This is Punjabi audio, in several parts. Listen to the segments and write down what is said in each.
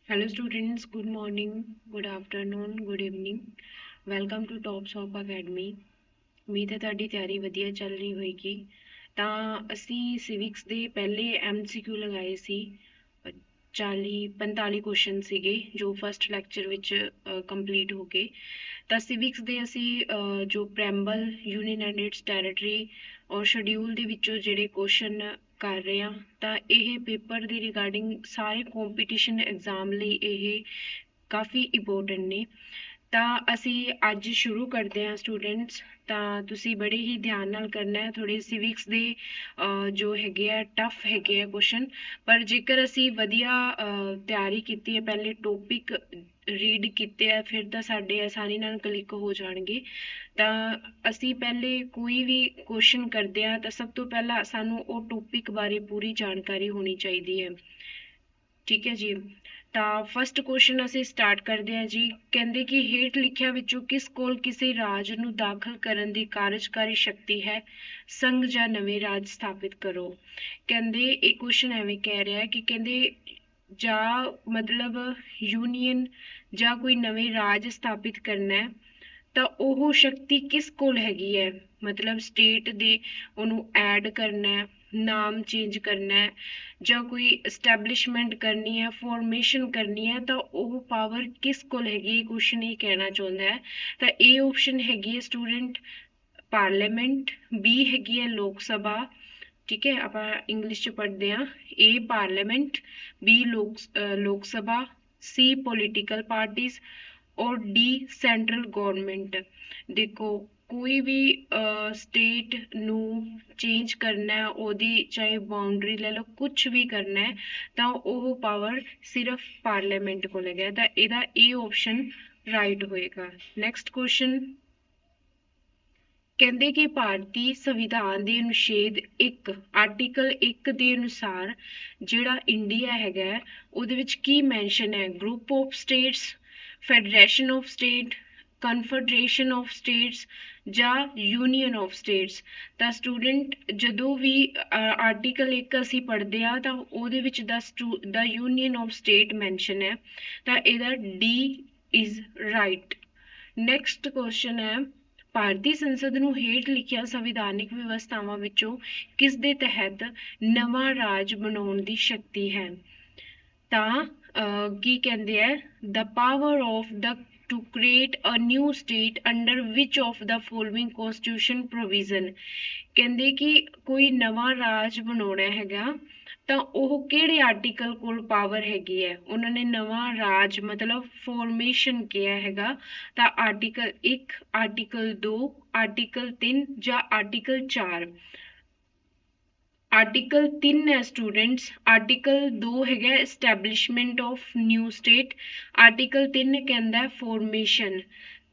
Hello students, good morning, good afternoon, good evening. Welcome to Tops of Academy. ਉਮੀਦ ਹੈ ਤੁਹਾਡੀ ਤਿਆਰੀ ਵਧੀਆ ਚੱਲ ਰਹੀ ਹੋਏਗੀ। ਤਾਂ ਅਸੀਂ ਸਿਵਿਕਸ ਦੇ ਪਹਿਲੇ MCQ ਲਗਾਏ ਸੀ। 40-45 ਕੁਐਸਚਨ ਸੀਗੇ ਜੋ ਫਸਟ ਲੈਕਚਰ ਵਿੱਚ ਕੰਪਲੀਟ ਹੋ ਗਏ। ਤਾਂ ਸਿਵਿਕਸ ਦੇ ਅਸੀਂ ਜੋ ਪ੍ਰੈਂਬਲ, ਯੂਨੀਅਨ ਐਂਡ ਇਟਸ ਟੈਰੀਟਰੀ ਔਰ ਸ਼ਡਿਊਲ ਦੇ ਵਿੱਚੋਂ ਜਿਹੜੇ ਕੁਐਸਚਨ ਕਰ ਰਹੇ ਹਾਂ ਤਾਂ ਇਹ ਪੇਪਰ ਦੇ ਰਿਗਾਰਡਿੰਗ ਸਾਰੇ ਕੰਪੀਟੀਸ਼ਨ ਐਗਜ਼ਾਮ ਲਈ ਇਹ ਕਾਫੀ ਇੰਪੋਰਟੈਂਟ ਨੇ। ਤਾਂ ਅਸੀਂ ਅੱਜ ਸ਼ੁਰੂ ਕਰਦੇ ਹਾਂ ਸਟੂਡੈਂਟਸ। ਤਾਂ ਤੁਸੀਂ ਬੜੇ ਹੀ ਧਿਆਨ ਨਾਲ ਕਰਨਾ ਹੈ। ਥੋੜੇ ਸਿਵਿਕਸ ਦੇ ਜੋ ਹੈਗੇ ਆ ਟਫ ਹੈਗੇ ਆ ਕੁਐਸਚਨ, ਪਰ ਜੇਕਰ ਅਸੀਂ ਵਧੀਆ ਤਿਆਰੀ ਕੀਤੀ ਹੈ, ਪਹਿਲੇ ਟੌਪਿਕ ਰੀਡ ਕੀਤੇ ਆ, ਫਿਰ ਤਾਂ ਸਾਡੇ ਆਸਾਨੀ ਨਾਲ ਕਲਿੱਕ ਹੋ ਜਾਣਗੇ। ਤਾਂ ਅਸੀਂ ਪਹਿਲੇ ਕੋਈ ਵੀ ਕੁਐਸਚਨ ਕਰਦੇ ਆ ਤਾਂ ਸਭ ਤੋਂ ਪਹਿਲਾਂ ਸਾਨੂੰ ਉਹ ਟੌਪਿਕ ਬਾਰੇ ਪੂਰੀ ਜਾਣਕਾਰੀ ਹੋਣੀ ਚਾਹੀਦੀ ਹੈ। ਠੀਕ ਹੈ ਜੀ। ਤਾਂ ਫਸਟ ਕੁਐਸਚਨ ਅਸੀਂ ਸਟਾਰਟ ਕਰਦੇ ਹਾਂ ਜੀ। ਕਹਿੰਦੇ ਕਿ ਹੇਠ ਲਿਖਿਆਂ ਵਿੱਚੋਂ ਕਿਸ ਕੋਲ ਕਿਸੇ ਰਾਜ ਨੂੰ ਦਾਖਲ ਕਰਨ ਦੀ ਕਾਰਜਕਾਰੀ ਸ਼ਕਤੀ ਹੈ? ਸੰਘ ਜਾਂ ਨਵੇਂ ਰਾਜ ਸਥਾਪਿਤ ਕਰੋ। ਕਹਿੰਦੇ ਇਹ ਕੁਐਸਚਨ ਐਵੇਂ ਕਹਿ ਰਿਹਾ ਕਿ ਕਹਿੰਦੇ ਜਾਂ ਮਤਲਬ ਯੂਨੀਅਨ ਜਾਂ ਕੋਈ ਨਵੇਂ ਰਾਜ ਸਥਾਪਿਤ ਕਰਨਾ ਹੈ ਤਾਂ ਉਹ ਸ਼ਕਤੀ ਕਿਸ ਕੋਲ ਹੈਗੀ ਹੈ? ਮਤਲਬ ਸਟੇਟ ਦੇ ਉਹਨੂੰ ਐਡ ਕਰਨਾ ਹੈ, ਨਾਮ ਚੇਂਜ ਕਰਨਾ ਹੈ ਜਾਂ ਕੋਈ ਐਸਟੈਬਲਿਸ਼ਮੈਂਟ ਕਰਨੀ ਹੈ, ਫਾਰਮੇਸ਼ਨ ਕਰਨੀ ਹੈ, ਤਾਂ ਉਹ ਪਾਵਰ ਕਿਸ ਕੋਲ ਹੈਗੀ? ਇਹ ਕੁਐਸਚਨ ਇਹ ਕਹਿਣਾ ਚਾਹੁੰਦਾ ਹੈ। ਤਾਂ ਇਹ ਆਪਸ਼ਨ ਹੈਗੀ ਹੈ ਸਟੂਡੈਂਟ ਪਾਰਲੀਮੈਂਟ, ਬੀ ਹੈਗੀ ਹੈ ਲੋਕ ਸਭਾ, ਠੀਕ ਹੈ ਆਪਾਂ ਇੰਗਲਿਸ਼ 'ਚ ਪੜ੍ਹਦੇ ਹਾਂ, ਏ ਪਾਰਲੀਮੈਂਟ, ਬੀ ਲੋਕ ਸਭਾ, ਸੀ ਪੋਲੀਟੀਕਲ ਪਾਰਟੀਜ਼ ਔਰ ਡੀ ਸੈਂਟਰਲ ਗਵਰਨਮੈਂਟ। ਦੇਖੋ ਕੋਈ ਵੀ ਸਟੇਟ ਨੂੰ ਚੇਂਜ ਕਰਨਾ ਹੈ, ਉਹਦੀ ਚਾਹੇ ਬਾਉਂਡਰੀ ਲੈ ਲਓ, ਕੁਝ ਵੀ ਕਰਨਾ ਹੈ ਤਾਂ ਉਹ ਪਾਵਰ ਸਿਰਫ ਪਾਰਲੀਮੈਂਟ ਕੋਲ ਹੈਗਾ। ਤਾਂ ਇਹਦਾ ਇਹ ਆਪਸ਼ਨ ਰਾਈਟ ਹੋਏਗਾ। ਨੈਕਸਟ ਕੁਐਸਚਨ ਕਹਿੰਦੇ ਕਿ ਭਾਰਤੀ ਸੰਵਿਧਾਨ ਦੇ ਅਨੁਛੇਦ 1 ਆਰਟੀਕਲ 1 ਦੇ ਅਨੁਸਾਰ ਜਿਹੜਾ ਇੰਡੀਆ ਹੈਗਾ ਉਹਦੇ ਵਿੱਚ ਕੀ ਮੈਂਸ਼ਨ ਹੈ? Group of states, federation of state, confederation of states ਜਾਂ ਯੂਨੀਅਨ ਆਫ ਸਟੇਟਸ। ਤਾਂ ਸਟੂਡੈਂਟ ਜਦੋਂ ਵੀ ਆਰਟੀਕਲ 1 ਅਸੀਂ ਪੜ੍ਹਦੇ ਆ ਤਾਂ ਉਹਦੇ ਵਿੱਚ ਦਾ ਯੂਨੀਅਨ ਆਫ ਸਟੇਟ ਮੈਂਸ਼ਨ ਹੈ। ਤਾਂ ਇਹਦਾ D is right. Next question ਹੈ ਭਾਰਤੀ ਸੰਸਦ ਨੂੰ ਹੇਠ ਲਿਖੀਆਂ ਸੰਵਿਧਾਨਿਕ ਵਿਵਸਥਾਵਾਂ ਵਿੱਚੋਂ ਕਿਸ ਦੇ ਤਹਿਤ ਨਵਾਂ ਰਾਜ ਬਣਾਉਣ ਦੀ ਸ਼ਕਤੀ ਹੈ? ਤਾਂ ਕੀ ਕਹਿੰਦੇ ਆ the power of the to create a new state under which of the following constitution provision। ਕਹਿੰਦੇ ਕਿ ਕੋਈ ਨਵਾਂ ਰਾਜ ਬਣਾਉਣਾ ਹੈਗਾ ਤਾਂ ਉਹ ਕਿਹੜੇ ਆਰਟੀਕਲ ਕੋਲ ਪਾਵਰ ਹੈਗੀ ਹੈ? ਉਹਨਾਂ ਨੇ ਨਵਾਂ ਰਾਜ ਮਤਲਬ ਫਾਰਮੇਸ਼ਨ ਕਿਹਾ ਹੈਗਾ ਤਾਂ ਆਰਟੀਕਲ 1, ਆਰਟੀਕਲ 2, ਆਰਟੀਕਲ 3 ਜਾਂ ਆਰਟੀਕਲ 4। ਆਰਟੀਕਲ 3 ਹੈ ਸਟੂਡੈਂਟਸ। ਆਰਟੀਕਲ 2 ਹੈਗਾ establishment of new state, article 3 ਕਹਿੰਦਾ ਫਾਰਮੇਸ਼ਨ।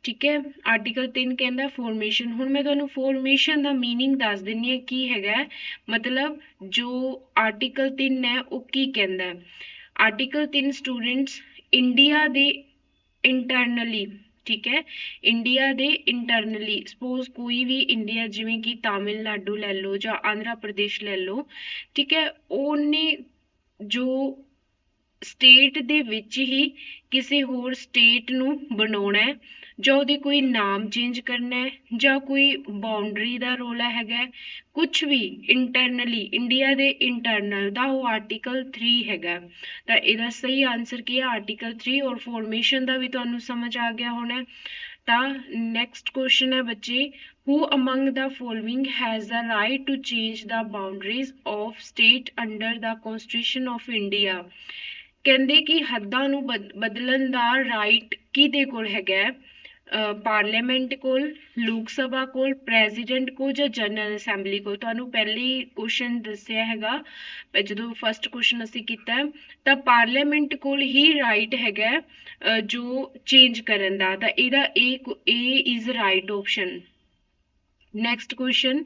ਠੀਕ ਹੈ, ਆਰਟੀਕਲ 3 ਕਹਿੰਦਾ ਫਾਰਮੇਸ਼ਨ। ਹੁਣ ਮੈਂ ਤੁਹਾਨੂੰ ਫਾਰਮੇਸ਼ਨ ਦਾ ਮੀਨਿੰਗ ਦੱਸ ਦਿੰਦੀ ਹਾਂ ਕੀ ਹੈਗਾ। ਮਤਲਬ ਜੋ ਆਰਟੀਕਲ 3 ਹੈ ਉਹ ਕੀ ਕਹਿੰਦਾ। ਆਰਟੀਕਲ 3 ਸਟੂਡੈਂਟਸ ਇੰਡੀਆ ਦੇ ਇੰਟਰਨਲੀ, ਠੀਕ ਹੈ, ਇੰਡੀਆ ਦੇ ਇੰਟਰਨਲੀ ਸਪੋਜ਼ ਕੋਈ ਵੀ ਇੰਡੀਆ ਜਿਵੇਂ ਕਿ ਤਾਮਿਲਨਾਡੂ ਲੈ ਲਓ ਜਾਂ ਆਂਧਰਾ ਪ੍ਰਦੇਸ਼ ਲੈ ਲਓ, ਠੀਕ ਹੈ, ਉਹਨੇ ਜੋ ਸਟੇਟ ਦੇ ਵਿੱਚ ਹੀ ਕਿਸੇ ਹੋਰ ਸਟੇਟ ਨੂੰ ਬਣਾਉਣਾ ਹੈ ਜਾਂ ਉਹਦੇ ਕੋਈ ਨਾਮ ਚੇਂਜ ਕਰਨਾ ਹੈ ਜਾਂ ਕੋਈ ਬਾਉਂਡਰੀ ਦਾ ਰੌਲਾ ਹੈਗਾ, ਕੁਝ ਵੀ ਇੰਟਰਨਲੀ ਇੰਡੀਆ ਦੇ ਇੰਟਰਨਲ ਦਾ ਉਹ ਆਰਟੀਕਲ 3 ਹੈਗਾ। ਤਾਂ ਇਹਦਾ ਸਹੀ ਆਨਸਰ ਕੀ ਹੈ? ਆਰਟੀਕਲ 3। ਔਰ ਫਾਰਮੇਸ਼ਨ ਦਾ ਵੀ ਤੁਹਾਨੂੰ ਸਮਝ ਆ ਗਿਆ ਹੋਣਾ। ਤਾਂ ਨੈਕਸਟ ਕੁਐਸਚਨ ਹੈ ਬੱਚੇ, who among the following has the right to change the boundaries of state under the constitution of India। ਕਹਿੰਦੇ ਕਿ ਹੱਦਾਂ ਨੂੰ ਬਦਲਣ ਦਾ ਰਾਈਟ ਕਿਹਦੇ ਕੋਲ ਹੈਗਾ? ਪਾਰਲੀਮੈਂਟ ਕੋਲ, ਲੋਕ ਸਭਾ ਕੋਲ, ਪ੍ਰੈਜ਼ੀਡੈਂਟ ਕੋਲ ਜਾਂ ਜਨਰਲ ਅਸੈਂਬਲੀ ਕੋਲ। ਤੁਹਾਨੂੰ ਪਹਿਲੇ ਹੀ ਕੁਐਸਚਨ ਦੱਸਿਆ ਹੈਗਾ ਜਦੋਂ ਫਸਟ ਕੁਐਸਚਨ ਅਸੀਂ ਕੀਤਾ ਤਾਂ ਪਾਰਲੀਮੈਂਟ ਕੋਲ ਹੀ ਰਾਈਟ ਹੈਗਾ ਜੋ ਚੇਂਜ ਕਰਨ ਦਾ। ਤਾਂ ਇਹਦਾ ਏ is right option. Next question,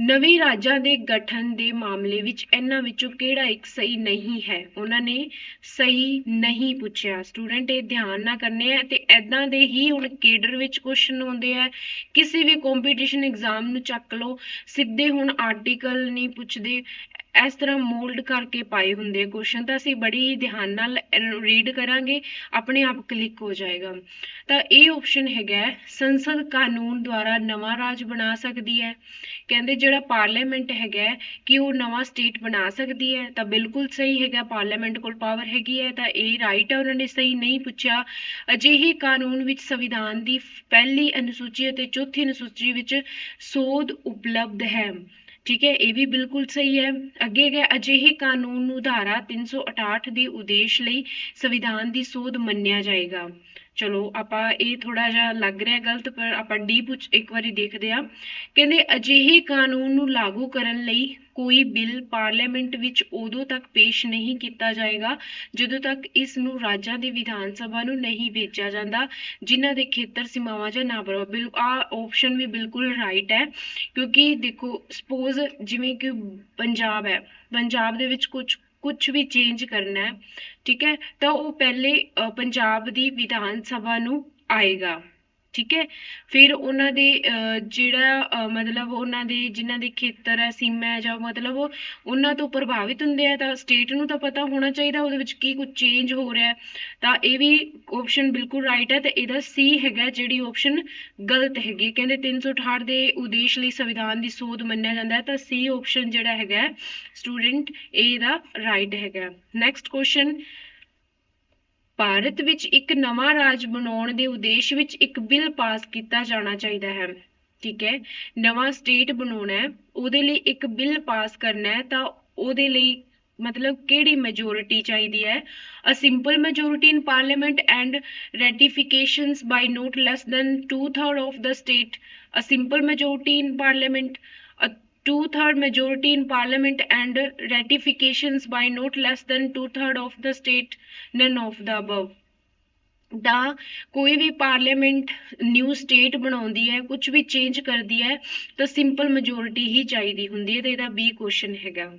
ਨਵੇਂ ਰਾਜਾਂ ਦੇ ਗਠਨ ਦੇ ਮਾਮਲੇ ਵਿੱਚ ਇਹਨਾਂ ਵਿੱਚੋਂ ਕਿਹੜਾ ਇੱਕ ਸਹੀ ਨਹੀਂ ਹੈ? ਉਹਨਾਂ ਨੇ ਸਹੀ ਨਹੀਂ ਪੁੱਛਿਆ। ਸਟੂਡੈਂਟ ਇਹ ਧਿਆਨ ਨਾਲ ਕਰਨੇ ਆ। ਤੇ ਐਦਾਂ ਦੇ ਹੀ ਹੁਣ ਕੇਡਰ ਵਿੱਚ ਕੁਐਸਚਨ ਆਉਂਦੇ ਆ, ਕਿਸੇ ਵੀ ਕੰਪੀਟੀਸ਼ਨ ਐਗਜ਼ਾਮ ਨੂੰ ਚੱਕ ਲਓ, ਸਿੱਧੇ ਹੁਣ ਆਰਟੀਕਲ ਨਹੀਂ ਪੁੱਛਦੇ, ਇਸ ਤਰ੍ਹਾਂ ਮੋਲਡ ਕਰਕੇ ਪਾਏ ਹੁੰਦੇ ਆ ਕੁਐਸਚਨ, ਤਾਂ ਅਸੀਂ ਬੜੀ ਧਿਆਨ ਨਾਲ ਰੀਡ ਕਰਾਂਗੇ, ਆਪਣੇ ਆਪ ਕਲਿੱਕ ਹੋ ਜਾਏਗਾ। ਤਾਂ ਇਹ ਆਪਸ਼ਨ ਹੈਗਾ ਸੰਸਦ ਕਾਨੂੰਨ ਦੁਆਰਾ ਨਵਾਂ ਰਾਜ ਬਣਾ ਸਕਦੀ ਹੈ। ਕਹਿੰਦੇ ਜਿਹੜਾ ਪਾਰਲੀਮੈਂਟ ਹੈਗਾ ਕਿ ਉਹ ਨਵਾਂ ਸਟੇਟ ਬਣਾ ਸਕਦੀ ਹੈ, ਤਾਂ ਬਿਲਕੁਲ ਸਹੀ ਹੈਗਾ, ਪਾਰਲੀਮੈਂਟ ਕੋਲ ਪਾਵਰ ਹੈਗੀ ਹੈ, ਤਾਂ ਇਹ ਰਾਈਟ ਹੈ। ਉਹਨਾਂ ਨੇ ਸਹੀ ਨਹੀਂ ਪੁੱਛਿਆ। ਅਜਿਹੇ ਕਾਨੂੰਨ ਵਿੱਚ ਸੰਵਿਧਾਨ ਦੀ ਪਹਿਲੀ ਅਨੁਸੂਚੀ ਅਤੇ ਚੌਥੀ ਅਨੁਸੂਚੀ ਵਿੱਚ ਸੋਧ ਉਪਲਬਧ ਹੈ। ਠੀਕ ਹੈ, ਇਹ ਵੀ ਬਿਲਕੁਲ ਸਹੀ ਹੈ। ਅੱਗੇ ਹੈ ਅਜਿਹੇ ਕਾਨੂੰਨ ਨੂੰ ਧਾਰਾ 368 ਦੇ ਉਦੇਸ਼ ਲਈ ਸੰਵਿਧਾਨ ਦੀ ਸੋਧ ਮੰਨਿਆ ਜਾਏਗਾ। ਚਲੋ ਆਪਾਂ ਇਹ ਥੋੜਾ ਜਿਹਾ ਲੱਗ ਰਿਹਾ ਗਲਤ, ਪਰ ਆਪਾਂ ਡੀ ਪੁੱਛ ਇੱਕ ਵਾਰੀ ਦੇਖਦੇ ਆ। ਕਹਿੰਦੇ ਅਜਿਹੇ ਕਾਨੂੰਨ ਨੂੰ ਲਾਗੂ ਕਰਨ ਲਈ ਕੋਈ ਬਿੱਲ ਪਾਰਲੀਮੈਂਟ ਵਿੱਚ ਉਦੋਂ ਤੱਕ ਪੇਸ਼ ਨਹੀਂ ਕੀਤਾ ਜਾਏਗਾ ਜਦੋਂ ਤੱਕ ਇਸ ਨੂੰ ਰਾਜਾਂ ਦੀ ਵਿਧਾਨ ਸਭਾ ਨੂੰ ਨਹੀਂ ਭੇਜਿਆ ਜਾਂਦਾ ਜਿਨ੍ਹਾਂ ਦੇ ਖੇਤਰ ਸੀਮਾਵਾਂ ਜਾਂ ਨਾ ਬਰਾਬਰ। ਆਹ ਆਪਸ਼ਨ ਵੀ ਬਿਲਕੁਲ ਰਾਈਟ ਹੈ, ਕਿਉਂਕਿ ਦੇਖੋ ਸਪੋਜ਼ ਜਿਵੇਂ ਕਿ ਪੰਜਾਬ ਹੈ, ਪੰਜਾਬ ਦੇ ਵਿੱਚ ਕੁਝ ਵੀ ਚੇਂਜ ਕਰਨਾ ਹੈ, ਠੀਕ ਹੈ, ਤਾਂ ਉਹ ਪਹਿਲੇ ਪੰਜਾਬ ਦੀ ਵਿਧਾਨ ਸਭਾ ਨੂੰ ਆਏਗਾ। ਠੀਕ ਹੈ, ਫਿਰ ਉਹਨਾਂ ਦੇ ਜਿਹੜਾ ਮਤਲਬ ਉਹਨਾਂ ਦੇ ਜਿਨ੍ਹਾਂ ਦੇ ਖੇਤਰ ਹੈ, ਸੀਮਾ ਹੈ, ਜਾਂ ਮਤਲਬ ਉਹਨਾਂ ਤੋਂ ਪ੍ਰਭਾਵਿਤ ਹੁੰਦੇ ਆ, ਤਾਂ ਸਟੇਟ ਨੂੰ ਤਾਂ ਪਤਾ ਹੋਣਾ ਚਾਹੀਦਾ ਉਹਦੇ ਵਿੱਚ ਕੀ ਕੁਝ ਚੇਂਜ ਹੋ ਰਿਹਾ। ਤਾਂ ਇਹ ਵੀ ਆਪਸ਼ਨ ਬਿਲਕੁਲ ਰਾਈਟ ਹੈ, ਤੇ ਇਹਦਾ ਸੀ ਹੈਗਾ ਜਿਹੜੀ ਆਪਸ਼ਨ ਗਲਤ ਹੈਗੀ। ਕਹਿੰਦੇ 368 ਦੇ ਉਦੇਸ਼ ਲਈ ਸੰਵਿਧਾਨ ਦੀ ਸੋਧ ਮੰਨਿਆ ਜਾਂਦਾ ਹੈ, ਤਾਂ ਸੀ ਆਪਸ਼ਨ ਜਿਹੜਾ ਹੈਗਾ ਸਟੂਡੈਂਟ ਇਹਦਾ ਰਾਈਟ ਹੈਗਾ। ਨੈਕਸਟ ਕੁਐਸਚਨ, ਭਾਰਤ ਵਿੱਚ ਇੱਕ ਨਵਾਂ ਰਾਜ ਬਣਾਉਣ ਦੇ ਉਦੇਸ਼ ਵਿੱਚ ਇੱਕ ਬਿੱਲ ਪਾਸ ਕੀਤਾ ਜਾਣਾ ਚਾਹੀਦਾ ਹੈ। ਠੀਕ ਹੈ, ਨਵਾਂ ਸਟੇਟ ਬਣਾਉਣਾ ਹੈ, ਉਹਦੇ ਲਈ ਇੱਕ ਬਿੱਲ ਪਾਸ ਕਰਨਾ ਹੈ, ਤਾਂ ਉਹਦੇ ਲਈ ਮਤਲਬ ਕਿਹੜੀ ਮੈਜੋਰਿਟੀ ਚਾਹੀਦੀ ਹੈ? A simple majority in parliament and ratifications by not less than 2/3 of the state, a simple majority in parliament, a 2/3 majority in parliament and ratifications by not less than 2/3 of the state, none of the above। ਦਾ ਕੋਈ ਵੀ ਪਾਰਲੀਮੈਂਟ ਨਿਊ ਸਟੇਟ ਬਣਾਉਂਦੀ ਹੈ, ਕੁਝ ਵੀ ਚੇਂਜ ਕਰਦੀ ਹੈ, ਤਾਂ ਸਿੰਪਲ ਮੈਜੋਰਿਟੀ ਹੀ ਚਾਹੀਦੀ ਹੁੰਦੀ ਹੈ, ਤੇ ਇਹਦਾ ਬੀ ਕੁਐਸਚਨ ਹੈਗਾ,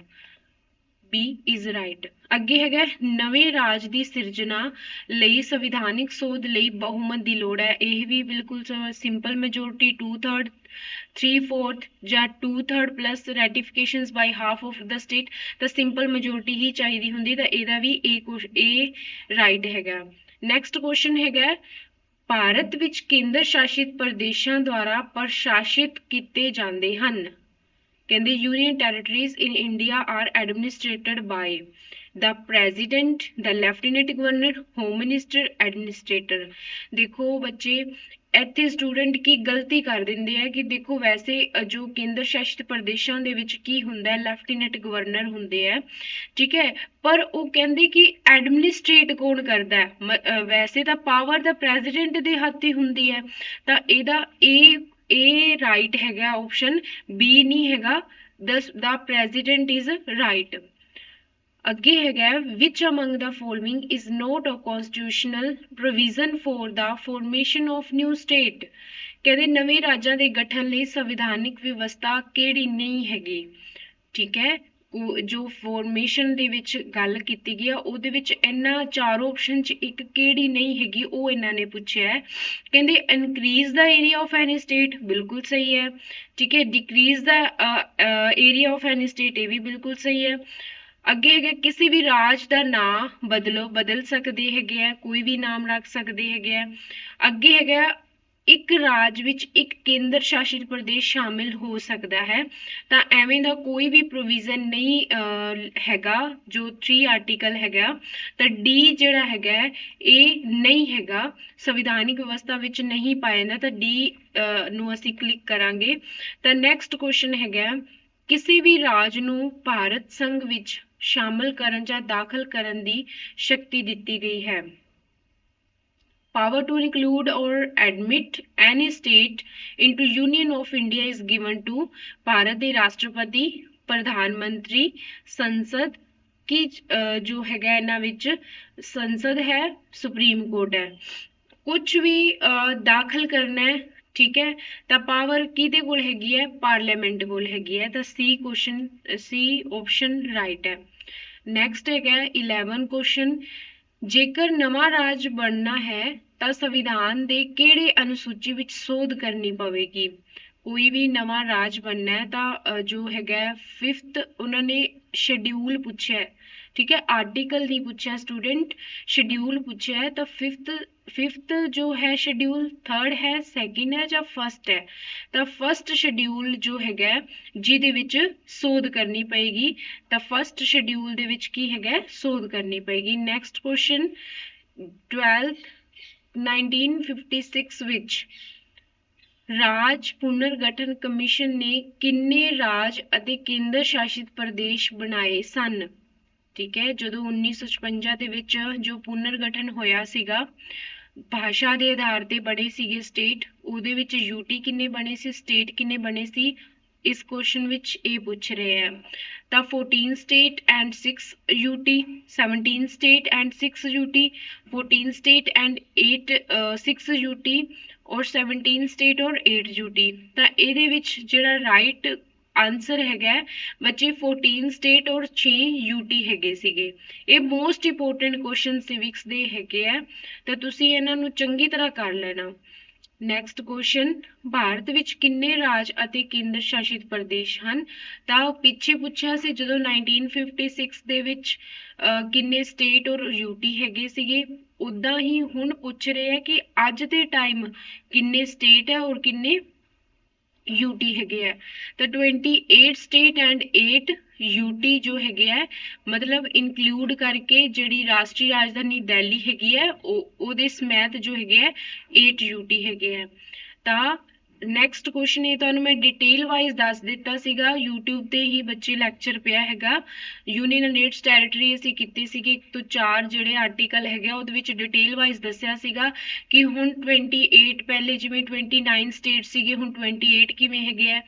ਬੀ ਇਜ਼ ਰਾਈਟ। ਅੱਗੇ ਹੈਗਾ ਨਵੇਂ ਰਾਜ ਦੀ ਸਿਰਜਣਾ ਲਈ ਸੰਵਿਧਾਨਿਕ ਸੋਧ ਲਈ ਬਹੁਮਤ ਦੀ ਲੋੜ ਹੈ। ਇਹ ਵੀ ਬਿਲਕੁਲ ਸਿੰਪਲ ਮੈਜੋਰਿਟੀ 2/3, 3/4 ਜਾਂ 2/3 plus ratifications by half of the state, ਤਾਂ ਸਿੰਪਲ ਮੈਜੋਰਿਟੀ ਹੀ ਚਾਹੀਦੀ ਹੁੰਦੀ, ਤਾਂ ਇਹਦਾ ਵੀ ਇਹ ਰਾਈਟ ਹੈਗਾ। ਨੈਕਸਟ ਕੁਐਸਚਨ ਹੈਗਾ ਭਾਰਤ ਵਿੱਚ ਕੇਂਦਰ ਸ਼ਾਸਿਤ ਪ੍ਰਦੇਸ਼ਾਂ ਦੁਆਰਾ ਪ੍ਰਸ਼ਾਸਿਤ ਕੀਤੇ ਜਾਂਦੇ ਹਨ। ਕਹਿੰਦੇ union territories in India are administered by the president, the lieutenant governor, home minister, administrator। ਦੇਖੋ ਬੱਚੇ ਇੱਥੇ ਸਟੂਡੈਂਟ ਕੀ ਗਲਤੀ ਕਰ ਦਿੰਦੇ ਆ ਕਿ ਦੇਖੋ ਵੈਸੇ ਜੋ ਕੇਂਦਰ ਸ਼ਾਸਿਤ ਪ੍ਰਦੇਸ਼ਾਂ ਦੇ ਵਿੱਚ ਕੀ ਹੁੰਦਾ ਹੈ, ਲੈਫਟੀਨੈਂਟ ਗਵਰਨਰ ਹੁੰਦੇ ਆ, ਠੀਕ ਹੈ, ਪਰ ਉਹ ਕਹਿੰਦੇ ਕਿ ਐਡਮਿਨਿਸਟ੍ਰੇਟ ਕੌਣ ਕਰਦਾ ਹੈ? ਵੈਸੇ ਤਾਂ ਪਾਵਰ ਦਾ ਪ੍ਰੈਜ਼ੀਡੈਂਟ ਦੇ ਹੱਥ ਹੀ ਹੁੰਦੀ ਹੈ, ਤਾਂ ਇਹਦਾ ਇਹ ਰਾਈਟ ਹੈਗਾ, ਆਪਸ਼ਨ ਬੀ ਨਹੀਂ ਹੈਗਾ, the president is right। ਅੱਗੇ ਹੈਗਾ which among the following is not a constitutional provision for the formation of new state। ਕਹਿੰਦੇ ਨਵੇਂ ਰਾਜਾਂ ਦੇ ਗਠਨ ਲਈ ਸੰਵਿਧਾਨਿਕ ਵਿਵਸਥਾ ਕਿਹੜੀ ਨਹੀਂ ਹੈਗੀ। ਠੀਕ ਹੈ, ਜੋ ਫਾਰਮੇਸ਼ਨ ਦੇ ਵਿੱਚ ਗੱਲ ਕੀਤੀ ਗਈ ਆ ਉਹਦੇ ਵਿੱਚ ਇਹਨਾਂ ਚਾਰੋਂ ਆਪਸ਼ਨ 'ਚ ਇੱਕ ਕਿਹੜੀ ਨਹੀਂ ਹੈਗੀ, ਉਹ ਇਹਨਾਂ ਨੇ ਪੁੱਛਿਆ ਹੈ। ਕਹਿੰਦੇ increase the area of any state, ਬਿਲਕੁਲ ਸਹੀ ਹੈ। ਠੀਕ ਹੈ, decrease the area of any state, ਇਹ ਵੀ ਬਿਲਕੁਲ ਸਹੀ ਹੈ। ਅੱਗੇ ਹੈਗਾ ਕਿਸੇ ਵੀ ਰਾਜ ਦਾ ਨਾਂ ਬਦਲ ਸਕਦੇ ਹੈਗੇ ਆ, ਕੋਈ ਵੀ ਨਾਮ ਰੱਖ ਸਕਦੇ ਹੈਗੇ ਆ। ਅੱਗੇ ਹੈਗਾ ਇੱਕ ਰਾਜ ਵਿੱਚ ਇੱਕ ਕੇਂਦਰ ਸ਼ਾਸਿਤ ਪ੍ਰਦੇਸ਼ ਸ਼ਾਮਿਲ ਹੋ ਸਕਦਾ ਹੈ, ਤਾਂ ਐਵੇਂ ਦਾ ਕੋਈ ਵੀ ਪ੍ਰੋਵੀਜ਼ਨ ਨਹੀਂ ਹੈਗਾ ਜੋ 3 ਆਰਟੀਕਲ ਹੈਗਾ, ਤਾਂ ਡੀ ਜਿਹੜਾ ਹੈਗਾ ਇਹ ਨਹੀਂ ਹੈਗਾ, ਸੰਵਿਧਾਨਿਕ ਵਿਵਸਥਾ ਵਿੱਚ ਨਹੀਂ ਪਾਇਆ ਜਾਂਦਾ, ਤਾਂ ਡੀ ਨੂੰ ਅਸੀਂ ਕਲਿੱਕ ਕਰਾਂਗੇ। ਤਾਂ ਨੈਕਸਟ ਕੁਐਸਚਨ ਹੈਗਾ ਕਿਸੇ ਵੀ ਰਾਜ ਨੂੰ ਭਾਰਤ ਸੰਘ ਵਿੱਚ ਸ਼ਾਮਲ ਕਰਨ ਜਾਂ ਦਾਖਲ ਕਰਨ ਦੀ ਸ਼ਕਤੀ ਦਿੱਤੀ ਗਈ ਹੈ। Power to include or admit any state into Union of India is given to Bharat ਦੇ ਰਾਸ਼ਟਰਪਤੀ, ਪ੍ਰਧਾਨ ਮੰਤਰੀ, ਸੰਸਦ ਕੀ ਜੋ ਹੈਗਾ ਇਹਨਾਂ ਵਿੱਚ ਸੰਸਦ ਹੈ, ਸੁਪਰੀਮ ਕੋਰਟ ਹੈ। ਕੁਝ ਵੀ ਦਾਖਲ ਕਰਨਾ ਹੈ, ਠੀਕ ਹੈ, ਤਾਂ ਪਾਵਰ ਕਿਹਦੇ ਕੋਲ ਹੈਗੀ ਹੈ? ਪਾਰਲੀਮੈਂਟ ਕੋਲ ਹੈਗੀ ਹੈ, ਤਾਂ ਸੀ ਆਪਸ਼ਨ ਰਾਈਟ ਹੈ। ਨੈਕਸਟ ਹੈਗਾ 11 ਕੁਐਸਚਨ, ਜੇਕਰ ਨਵਾਂ ਰਾਜ ਬਣਨਾ ਹੈ ਤਾਂ ਸੰਵਿਧਾਨ ਦੇ ਕਿਹੜੇ ਅਨੁਸੂਚੀ ਵਿੱਚ ਸੋਧ ਕਰਨੀ ਪਵੇਗੀ? कोई भी नवा राज बनना है तो जो हैगा 5th उन्होंने शेड्यूल पूछा है, ठीक है, आर्टिकल नहीं पूछा स्टूडेंट, शेड्यूल पूछा है। तो फिफ्थ जो है शेड्यूल 3rd है, 2nd है या 1st है? तो 1st शेड्यूल जो हैगा ਜਿਹਦੇ ਵਿੱਚ ਸੋਧ ਕਰਨੀ ਪਏਗੀ, ਤਾਂ 1st शेड्यूल ਦੇ ਵਿੱਚ ਕੀ ਹੈਗਾ ਸੋਧ ਕਰਨੀ ਪਏਗੀ। ਨੈਕਸਟ ਕੁਐਸਚਨ 12th 1956 ਵਿੱਚ ਰਾਜ ਪੁਨਰਗਠਨ ਕਮਿਸ਼ਨ ਨੇ ਕਿੰਨੇ ਰਾਜ ਅਤੇ ਕੇਂਦਰ ਸ਼ਾਸਿਤ ਪ੍ਰਦੇਸ਼ ਬਣਾਏ ਸਨ? ਠੀਕ ਹੈ, ਜਦੋਂ 1956 ਦੇ ਵਿੱਚ ਜੋ ਪੁਨਰਗਠਨ ਹੋਇਆ ਸੀਗਾ, ਭਾਸ਼ਾ ਦੇ ਆਧਾਰ ਤੇ ਬਣੇ ਸੀਗੇ ਸਟੇਟ, ਉਹਦੇ ਵਿੱਚ ਯੂਟੀ ਕਿੰਨੇ ਬਣੇ ਸੀ, ਸਟੇਟ ਕਿੰਨੇ ਬਣੇ ਸੀ, ਇਸ ਕੁਐਸਚਨ ਵਿੱਚ ਇਹ ਪੁੱਛ ਰਹੇ ਆ। ਤਾਂ 14 state and 6 UT, 17 state and 6 UT, 14 state and 6 UT ਔਰ 17 state ਔਰ 8 UT। ਤਾਂ ਇਹਦੇ ਵਿੱਚ ਜਿਹੜਾ ਰਾਈਟ ਆਨਸਰ ਹੈਗਾ ਬੱਚੇ 14 state ਔਰ 6 UT ਹੈਗੇ ਸੀਗੇ। ਇਹ ਮੋਸਟ ਇੰਪੋਰਟੈਂਟ ਕੁਐਸਚਨ ਸਿਵਿਕਸ ਦੇ ਹੈਗੇ ਆ, ਤਾਂ ਤੁਸੀਂ ਇਹਨਾਂ ਨੂੰ ਚੰਗੀ ਤਰ੍ਹਾਂ ਕਰ ਲੈਣਾ। ਨੈਕਸਟ ਕੁਐਸਚਨ, ਭਾਰਤ ਵਿੱਚ ਕਿੰਨੇ ਰਾਜ ਅਤੇ ਕੇਂਦਰ ਸ਼ਾਸਿਤ ਪ੍ਰਦੇਸ਼ ਹਨ? ਤਾਂ ਪਿੱਛੇ ਪੁੱਛਿਆ ਸੀ ਜਦੋਂ 1956 ਦੇ ਵਿੱਚ ਕਿੰਨੇ ਸਟੇਟ ਔਰ ਯੂਟੀ ਹੈਗੇ ਸੀਗੇ, ਉਦਾਂ ਹੀ ਹੁਣ ਪੁੱਛ ਰਹੇ ਆ ਕਿ ਅੱਜ ਦੇ ਟਾਈਮ ਕਿੰਨੇ ਸਟੇਟ ਹੈ ਔਰ ਕਿੰਨੇ यूटी हैगे है। तो 28 स्टेट एंड 8 यूटी जो हैगे है, मतलब इनकलूड करके जिहड़ी राष्ट्रीय राजधानी दिल्ली हैगी है ओहदे समैत जो हैगे है 8 यूटी हैगे है। तो नैक्सट क्वेश्चन ये तुहानूं मैं डिटेल वाइज दस दिता सीगा, यूट्यूब ते ही बच्चे लैक्चर पिया हैगा। यूनियन एंड इट्स टैरेटरी असीं कीती सीगी 1 ਤੋਂ 4 ਜਿਹੜੇ आर्टिकल हैगे ਉਹਦੇ ਵਿੱਚ डिटेल वाइज दस्सिया सीगा कि हुण 28 पहले जिवें 29 स्टेट सीगे हुण 28 किवें हैगे है,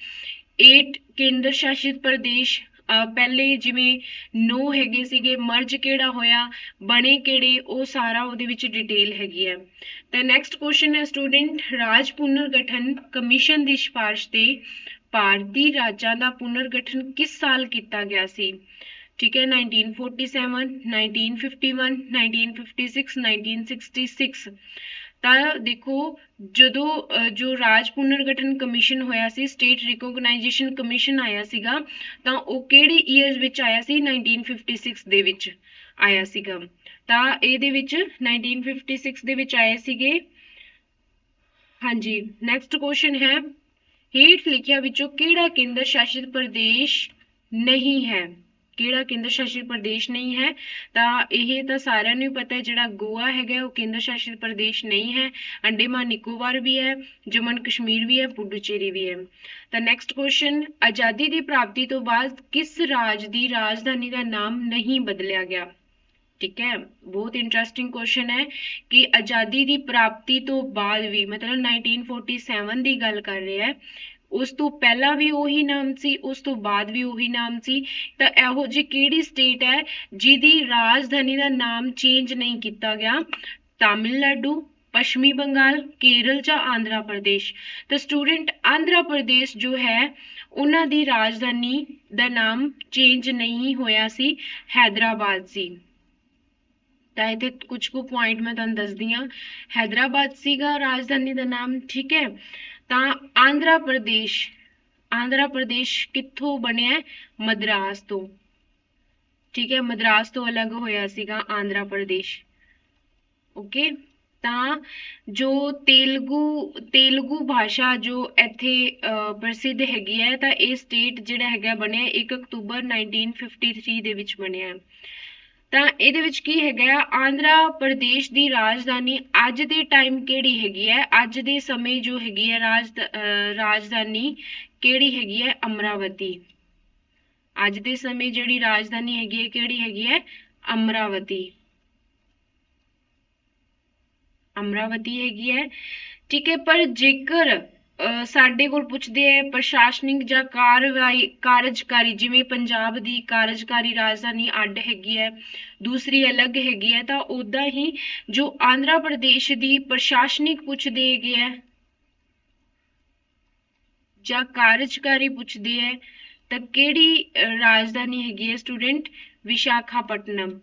8 केंद्र शासित प्रदेश पहले जिवें 9 हैगे सीगे, मर्ज किहड़ा होया, बने किहड़े, ਉਹ ਸਾਰਾ ਉਹਦੇ ਵਿੱਚ डिटेल हैगी है। तो नैक्सट क्वेश्चन है स्टूडेंट, राज पुनर्गठन कमीशन की सिफारिश ते भारतीय राज्यां दा पुनर्गठन किस साल किया गया सी? ठीक है, 1947, 1951, 1956, 1966। ਤਾਂ ਦੇਖੋ ਜਦੋਂ ਜੋ ਰਾਜ ਪੁਨਰਗਠਨ ਕਮਿਸ਼ਨ ਹੋਇਆ ਸੀ, ਸਟੇਟ ਰਿਕੋਗਨਾਈਜੇਸ਼ਨ ਕਮਿਸ਼ਨ ਆਇਆ ਸੀਗਾ, ਤਾਂ ਉਹ ਕਿਹੜੀ ਈਅਰ ਵਿੱਚ ਆਇਆ ਸੀ? 1956 ਦੇ ਵਿੱਚ ਆਇਆ ਸੀਗਾ। ਤਾਂ ਇਹਦੇ ਵਿੱਚ 1956 ਦੇ ਵਿੱਚ ਆਏ ਸੀਗੇ। ਹਾਂਜੀ, ਨੈਕਸਟ ਕੁਐਸਚਨ ਹੈ, ਹੇਠ ਲਿਖਿਆ ਵਿੱਚੋਂ ਕਿਹੜਾ ਕੇਂਦਰ ਸ਼ਾਸਿਤ ਪ੍ਰਦੇਸ਼ ਨਹੀਂ ਹੈ? ਕਿਹੜਾ ਕੇਂਦਰ ਸ਼ਾਸਿਤ ਪ੍ਰਦੇਸ਼ ਨਹੀਂ ਹੈ? ਤਾਂ ਇਹ ਤਾਂ ਸਾਰਿਆਂ ਨੂੰ ਪਤਾ ਹੈ, ਜਿਹੜਾ ਗੋਆ ਹੈਗਾ ਉਹ ਕੇਂਦਰ ਸ਼ਾਸਿਤ ਪ੍ਰਦੇਸ਼ ਨਹੀਂ ਹੈ, ਅੰਡੇਮਾਨ ਨਿਕੋਬਾਰ ਵੀ ਹੈ, ਜੰਮੂ ਕਸ਼ਮੀਰ ਵੀ ਹੈ, ਪੁਡੂਚੇਰੀ ਵੀ ਹੈ। ਤਾਂ ਨੈਕਸਟ ਕੁਐਸਚਨ, ਆਜ਼ਾਦੀ ਦੀ ਪ੍ਰਾਪਤੀ ਤੋਂ ਬਾਅਦ ਕਿਸ ਰਾਜ ਦੀ ਰਾਜਧਾਨੀ ਦਾ ਨਾਮ ਨਹੀਂ ਬਦਲਿਆ ਗਿਆ? ठीक है, बहुत इंटरेस्टिंग क्वेश्चन है कि आज़ादी की प्राप्ति तो बाद भी, मतलब 1947 की गल कर रहे हैं, उस तो पहला भी उही नाम सी, उस तो बाद भी उही नाम सी। तो इहो जी किहड़ी स्टेट है जिहदी राजधानी का नाम चेंज नहीं किया गया? तमिलनाडु, पश्चिमी बंगाल, केरल या आंध्र प्रदेश? तो स्टूडेंट आंध्र प्रदेश जो है उन्हां दी राजधानी का नाम चेंज नहीं होया सी, हैदराबाद सी। ਤਾਂ ਇਹਦੇ ਕੁਝ ਕੁ ਪੁਆਇੰਟ ਮੈਂ ਤੁਹਾਨੂੰ ਦੱਸਦੀ ਹਾਂ। ਹੈਦਰਾਬਾਦ ਸੀਗਾ ਰਾਜਧਾਨੀ ਦਾ ਨਾਮ, ਠੀਕ ਹੈ। ਤਾਂ ਆਂਧਰਾ ਪ੍ਰਦੇਸ਼ ਕਿੱਥੋਂ ਬਣਿਆ? ਮਦਰਾਸ ਤੋਂ, ਠੀਕ ਹੈ, ਮਦਰਾਸ ਤੋਂ ਅਲੱਗ ਹੋਇਆ ਸੀਗਾ ਆਂਧਰਾ ਪ੍ਰਦੇਸ਼। ਓਕੇ, ਤਾਂ ਜੋ ਤੇਲਗੂ ਭਾਸ਼ਾ ਜੋ ਇੱਥੇ ਪ੍ਰਸਿੱਧ ਹੈਗੀ ਹੈ, ਤਾਂ ਇਹ ਸਟੇਟ ਜਿਹੜਾ ਹੈਗਾ ਬਣਿਆ 1 ਅਕਤੂਬਰ 1953 ਦੇ ਵਿੱਚ ਬਣਿਆ। ਤਾਂ ਇਹਦੇ ਵਿੱਚ ਕੀ ਹੈਗਾ, ਆਂਧਰਾ ਪ੍ਰਦੇਸ਼ ਦੀ ਰਾਜਧਾਨੀ ਅੱਜ ਦੇ ਟਾਈਮ ਕਿਹੜੀ ਹੈਗੀ ਹੈ? ਅੱਜ ਦੇ ਸਮੇਂ ਜੋ ਹੈਗੀ ਹੈ ਰਾਜਧਾਨੀ ਕਿਹੜੀ ਹੈਗੀ ਹੈ? ਅਮਰਾਵਤੀ। ਅੱਜ ਦੇ ਸਮੇਂ ਜਿਹੜੀ ਰਾਜਧਾਨੀ ਹੈਗੀ ਹੈ ਕਿਹੜੀ ਹੈਗੀ ਹੈ? ਅਮਰਾਵਤੀ। ਅਮਰਾਵਤੀ ਹੈਗੀ ਹੈ, ਠੀਕ ਹੈ। ਪਰ ਜੇਕਰ ਸਾਡੇ ਕੋਲ ਪੁੱਛਦੇ ਹੈ ਪ੍ਰਸ਼ਾਸਨਿਕ ਜਾਂ ਕਾਰਜਕਾਰੀ, ਜਿਵੇਂ ਪੰਜਾਬ ਦੀ ਕਾਰਜਕਾਰੀ ਰਾਜਧਾਨੀ ਅੱਡ ਹੈਗੀ ਹੈ, ਦੂਸਰੀ ਅਲੱਗ ਹੈਗੀ ਹੈ, ਤਾਂ ਉੱਦਾਂ ਹੀ ਜੋ ਆਂਧਰਾ ਪ੍ਰਦੇਸ਼ ਦੀ ਪ੍ਰਸ਼ਾਸਨਿਕ ਪੁੱਛਦੇ ਹੈਗੇ ਹੈ ਜਾਂ ਕਾਰਜਕਾਰੀ ਪੁੱਛਦੇ ਹੈ, ਤਾਂ ਕਿਹੜੀ ਰਾਜਧਾਨੀ ਹੈਗੀ ਹੈ ਸਟੂਡੈਂਟ? ਵਿਸ਼ਾਖਾਪਟਨਮ।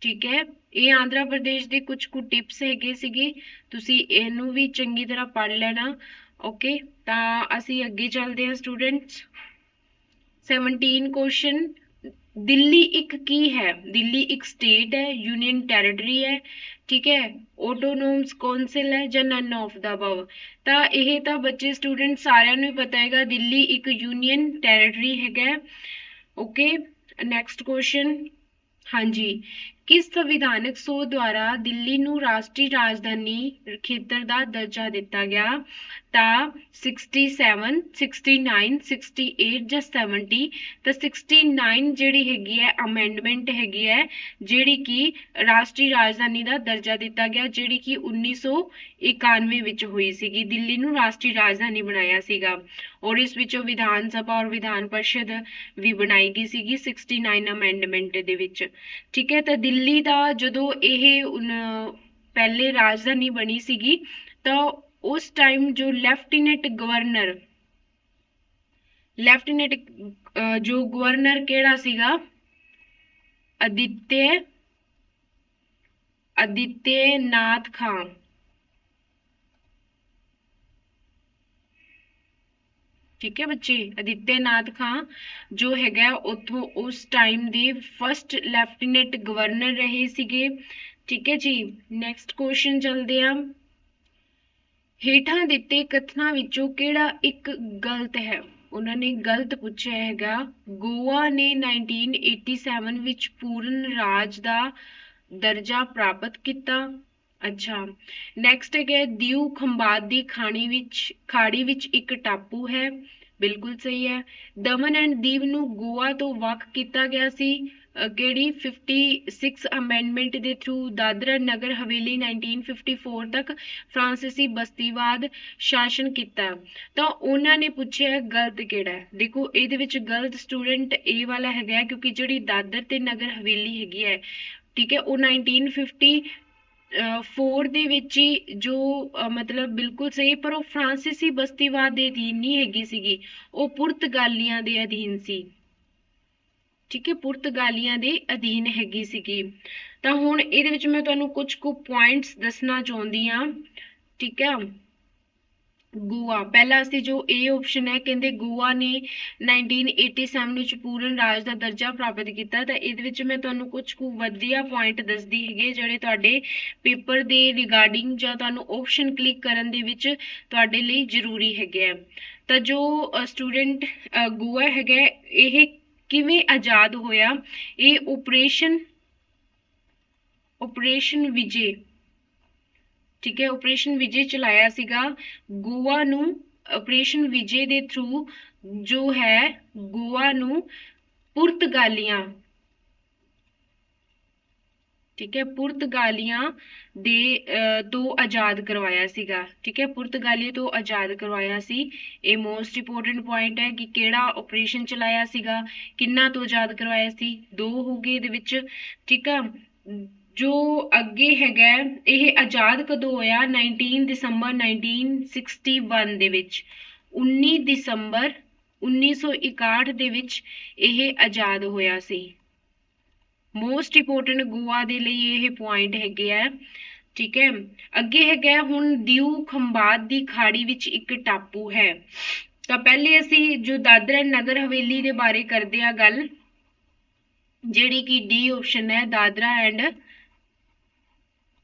ठीक है, ये आंध्र प्रदेश ਦੇ कुछ ਕੁ ਟਿਪਸ ਹੈਗੇ ਸੀਗੇ, ਤੁਸੀਂ ਇਹਨੂੰ ਵੀ ਚੰਗੀ ਤਰ੍ਹਾਂ ਪੜ੍ਹ ਲੈਣਾ। ਓਕੇ, ਤਾਂ ਅਸੀਂ ਅੱਗੇ ਚੱਲਦੇ ਹਾਂ ਸਟੂਡੈਂਟਸ। 17 क्वेश्चन। दिल्ली एक की है? दिल्ली एक स्टेट है, यूनियन टेरिटरी है, ठीक है, ऑटोनोमस काउंसिल है ਜਾਂ ਨਨ ਆਫ ਦਾ ਅਬਵ? ਤਾਂ ਇਹ ਤਾਂ ਬੱਚੇ ਸਟੂਡੈਂਟ ਸਾਰਿਆਂ ਨੂੰ ਹੀ ਪਤਾ ਹੈਗਾ, ਦਿੱਲੀ ਇੱਕ ਯੂਨੀਅਨ ਟੈਰਿਟਰੀ ਹੈਗਾ। Okay, next question. ਹਾਂਜੀ, ਕਿਸ ਸੰਵਿਧਾਨਕ ਸੋਧ ਦੁਆਰਾ ਦਿੱਲੀ ਨੂੰ ਰਾਸ਼ਟਰੀ ਰਾਜਧਾਨੀ ਖੇਤਰ ਦਾ ਦਰਜਾ ਦਿੱਤਾ ਗਿਆ? ਤਾਂ 67, 69, 68 ਜਾਂ 70? ਤਾਂ 69 ਜਿਹੜੀ ਹੈਗੀ ਹੈ ਅਮੈਂਡਮੈਂਟ ਹੈਗੀ ਹੈ, ਜਿਹੜੀ ਕਿ ਰਾਸ਼ਟਰੀ ਰਾਜਧਾਨੀ ਦਾ ਦਰਜਾ ਦਿੱਤਾ ਗਿਆ, ਜਿਹੜੀ ਕਿ 1991 ਵਿੱਚ ਹੋਈ ਸੀਗੀ। ਦਿੱਲੀ ਨੂੰ ਰਾਸ਼ਟਰੀ ਰਾਜਧਾਨੀ ਬਣਾਇਆ ਸੀਗਾ, ਔਰ ਇਸ ਵਿੱਚੋਂ ਵਿਧਾਨ ਸਭਾ ਔਰ ਵਿਧਾਨ ਪਰਿਸ਼ਦ ਵੀ ਬਣਾਈ ਗਈ ਸੀਗੀ 69 ਅਮੈਂਡਮੈਂਟ ਦੇ ਵਿੱਚ। ਠੀਕ ਹੈ, ਤਾਂ ਦਿੱਲੀ ਦਾ ਜਦੋਂ ਇਹ ਪਹਿਲੇ ਰਾਜਧਾਨੀ ਬਣੀ ਸੀਗੀ, ਤਾਂ ਉਸ ਟਾਈਮ ਜੋ ਲੈਫਟੀਨੈਂਟ ਜੋ ਗਵਰਨਰ ਕਿਹੜਾ ਸੀਗਾ? ਆਦਿਤਿਆ ਨਾਥ ਖਾਨ। ਠੀਕ ਹੈ ਬੱਚੇ, ਆਦਿਤਿਆ ਨਾਥ ਖਾਨ ਜੋ ਹੈਗਾ ਉੱਥੋਂ ਉਸ ਟਾਈਮ ਦੇ ਫਸਟ ਲੈਫਟੀਨੈਂਟ ਗਵਰਨਰ ਰਹੇ ਸੀਗੇ। ਠੀਕ ਹੈ ਜੀ, ਨੈਕਸਟ ਕੁਐਸਚਨ ਚੱਲਦੇ ਆ। ਹੇਠਾਂ ਦਿੱਤੇ ਕਥਨਾਂ ਵਿੱਚੋਂ ਕਿਹੜਾ ਇੱਕ ਗਲਤ ਹੈ? ਉਹਨਾਂ ਨੇ ਗਲਤ ਪੁੱਛਿਆ ਹੈਗਾ, ਗੋਆ ਨੇ 1987 ਵਿੱਚ ਪੂਰਨ ਰਾਜ ਦਾ ਦਰਜਾ ਪ੍ਰਾਪਤ ਕੀਤਾ। ਅੱਛਾ, ਨੈਕਸਟ ਹੈਗਾ, ਦੀਊ ਖੰਬਾਤ ਦੀ ਖਾੜੀ ਵਿੱਚ ਇੱਕ ਟਾਪੂ ਹੈ। ਬਿਲਕੁਲ ਸਹੀ ਹੈ। ਦਮਨ ਐਂਡ ਦੀਵ ਨੂੰ ਗੋਆ ਤੋਂ ਵੱਖ ਕੀਤਾ ਗਿਆ ਸੀ ਕਿਹੜੀ 56 ਅਮੈਂਡਮੈਂਟ ਦੇ ਥਰੂ? ਦਾਦਰਾ ਨਗਰ ਹਵੇਲੀ 1954 ਤੱਕ ਫਰਾਂਸੀਸੀ ਬਸਤੀਵਾਦ ਸ਼ਾਸਨ ਕੀਤਾ। ਤਾਂ ਉਹਨਾਂ ਨੇ ਪੁੱਛਿਆ ਗਲਤ ਕਿਹੜਾ? ਦੇਖੋ ਇਹਦੇ ਵਿੱਚ ਗਲਤ ਸਟੂਡੈਂਟ ਇਹ ਵਾਲਾ ਹੈਗਾ, ਕਿਉਂਕਿ ਜਿਹੜੀ ਦਾਦਰ ਤੇ ਨਗਰ ਹਵੇਲੀ ਹੈਗੀ ਹੈ, ਠੀਕ ਹੈ, ਉਹ 1954 ਦੇ ਵਿੱਚ ਹੀ ਜੋ ਮਤਲਬ ਬਿਲਕੁਲ ਸਹੀ, ਪਰ ਉਹ ਫਰਾਂਸੀਸੀ ਬਸਤੀਵਾਦ ਦੇ ਅਧੀਨ ਨਹੀਂ ਹੈਗੀ ਸੀਗੀ, ਉਹ ਪੁਰਤਗਾਲੀਆਂ ਦੇ ਅਧੀਨ ਸੀ। ਠੀਕ ਹੈ, ਪੁਰਤਗਾਲੀਆਂ ਦੇ ਅਧੀਨ ਹੈਗੀ ਸੀਗੀ। ਤਾਂ ਹੁਣ ਇਹਦੇ ਵਿੱਚ ਮੈਂ ਤੁਹਾਨੂੰ ਕੁਝ ਕੁ ਪੁਆਇੰਟਸ ਦੱਸਣਾ ਚਾਹੁੰਦੀ ਹਾਂ। ਠੀਕ ਹੈ, ਗੋਆ ਪਹਿਲਾ ਅਸੀਂ ਜੋ ਇਹ ਆਪਸ਼ਨ ਹੈ, ਕਹਿੰਦੇ ਗੋਆ ਨੇ 1987 ਵਿੱਚ ਪੂਰਨ ਰਾਜ ਦਾ ਦਰਜਾ ਪ੍ਰਾਪਤ ਕੀਤਾ। ਤਾਂ ਇਹਦੇ ਵਿੱਚ ਮੈਂ ਤੁਹਾਨੂੰ ਕੁਝ ਕੁ ਵਧੀਆ ਪੁਆਇੰਟ ਦੱਸਦੀ ਹੈਗੇ, ਜਿਹੜੇ ਤੁਹਾਡੇ ਪੇਪਰ ਦੇ ਰਿਗਾਰਡਿੰਗ ਜਾਂ ਤੁਹਾਨੂੰ ਆਪਸ਼ਨ ਕਲਿੱਕ ਕਰਨ ਦੇ ਵਿੱਚ ਤੁਹਾਡੇ ਲਈ ਜ਼ਰੂਰੀ ਹੈਗੇ ਆ। ਤਾਂ ਜੋ ਸਟੂਡੈਂਟ ਗੋਆ ਹੈਗਾ, ਇਹ ਕਿਵੇਂ ਆਜ਼ਾਦ ਹੋਇਆ? ਇਹ ਆਪਰੇਸ਼ਨ ਵਿਜੇ, ਠੀਕ ਹੈ, ਆਪਰੇਸ਼ਨ ਵਿਜੇ ਚਲਾਇਆ ਸੀਗਾ ਗੋਆ ਨੂੰ। ਆਪਰੇਸ਼ਨ ਵਿਜੇ ਦੇ ਥਰੂ ਜੋ ਹੈ ਗੋਆ ਨੂੰ ਪੁਰਤਗਾਲੀਆਂ, ਠੀਕ ਹੈ, ਪੁਰਤਗਾਲੀਆਂ ਦੇ ਤੋਂ ਆਜ਼ਾਦ ਕਰਵਾਇਆ ਸੀਗਾ। ਠੀਕ ਹੈ, ਪੁਰਤਗਾਲੀ ਤੋਂ ਆਜ਼ਾਦ ਕਰਵਾਇਆ ਸੀ। ਇਹ ਮੋਸਟ ਇੰਪੋਰਟੈਂਟ ਪੁਆਇੰਟ ਹੈ ਕਿ ਕਿਹੜਾ ਆਪਰੇਸ਼ਨ ਚਲਾਇਆ ਸੀਗਾ, ਕਿੰਨਾ ਤੋਂ ਆਜ਼ਾਦ ਕਰਵਾਇਆ ਸੀ? 2 ਹੋ ਗਏ ਇਹਦੇ ਵਿੱਚ। ਠੀਕ ਆ, ਜੋ ਅੱਗੇ ਹੈਗਾ, ਇਹ ਆਜ਼ਾਦ ਕਦੋਂ ਹੋਇਆ? 19 ਦਸੰਬਰ 1961 ਦੇ ਵਿੱਚ। 19 ਦਸੰਬਰ 1961 ਦੇ ਵਿੱਚ ਇਹ ਆਜ਼ਾਦ ਹੋਇਆ ਸੀ। ਮੋਸਟ ਇੰਪੋਰਟੈਂਟ ਗੋਆ ਦੇ ਲਈ ਇਹ ਪੁਆਇੰਟ ਹੈਗੇ ਆ। ਠੀਕ ਹੈ, ਅੱਗੇ ਹੈਗਾ ਹੁਣ ਦੀਊ ਖੰਬਾਤ ਦੀ ਖਾੜੀ ਵਿੱਚ ਇੱਕ ਟਾਪੂ ਹੈ। ਤਾਂ ਪਹਿਲੇ ਅਸੀਂ ਜੋ ਦਾਦਰਾ ਨਗਰ ਹਵੇਲੀ ਦੇ ਬਾਰੇ ਕਰਦੇ ਆ ਗੱਲ, ਜਿਹੜੀ ਕਿ ਡੀ ਆਪਸ਼ਨ ਹੈ, ਦਾਦਰਾ ਐਂਡ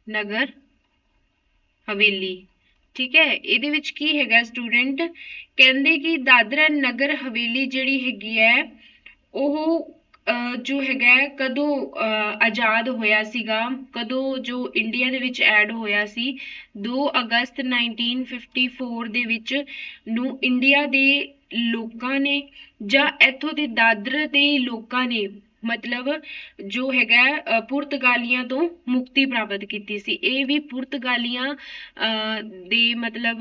ਨਗਰ ਹਵੇਲੀ। ਠੀਕ ਹੈ, ਇਹਦੇ ਵਿੱਚ ਕੀ ਹੈਗਾ ਸਟੂਡੈਂਟ, ਕਹਿੰਦੇ ਕਿ ਦਾਦਰਾ ਨਗਰ ਹਵੇਲੀ ਜਿਹੜੀ ਹੈਗੀ ਹੈ, ਉਹ ਜੋ ਹੈਗਾ ਕਦੋਂ ਆਜ਼ਾਦ ਹੋਇਆ ਸੀਗਾ, ਕਦੋਂ ਜੋ ਇੰਡੀਆ ਦੇ ਵਿੱਚ ਐਡ ਹੋਇਆ ਸੀ? 2 ਅਗਸਤ 1954 ਦੇ ਵਿੱਚ ਨੂੰ ਇੰਡੀਆ ਦੇ ਲੋਕਾਂ ਨੇ ਜਾਂ ਇੱਥੋਂ ਦੇ ਦਾਦਰਾ ਦੇ ਲੋਕਾਂ ਨੇ ਮਤਲਬ ਜੋ ਹੈਗਾ ਪੁਰਤਗਾਲੀਆਂ ਤੋਂ ਮੁਕਤੀ ਪ੍ਰਾਪਤ ਕੀਤੀ ਸੀ। ਇਹ ਵੀ ਪੁਰਤਗਾਲੀਆਂ ਦੇ ਮਤਲਬ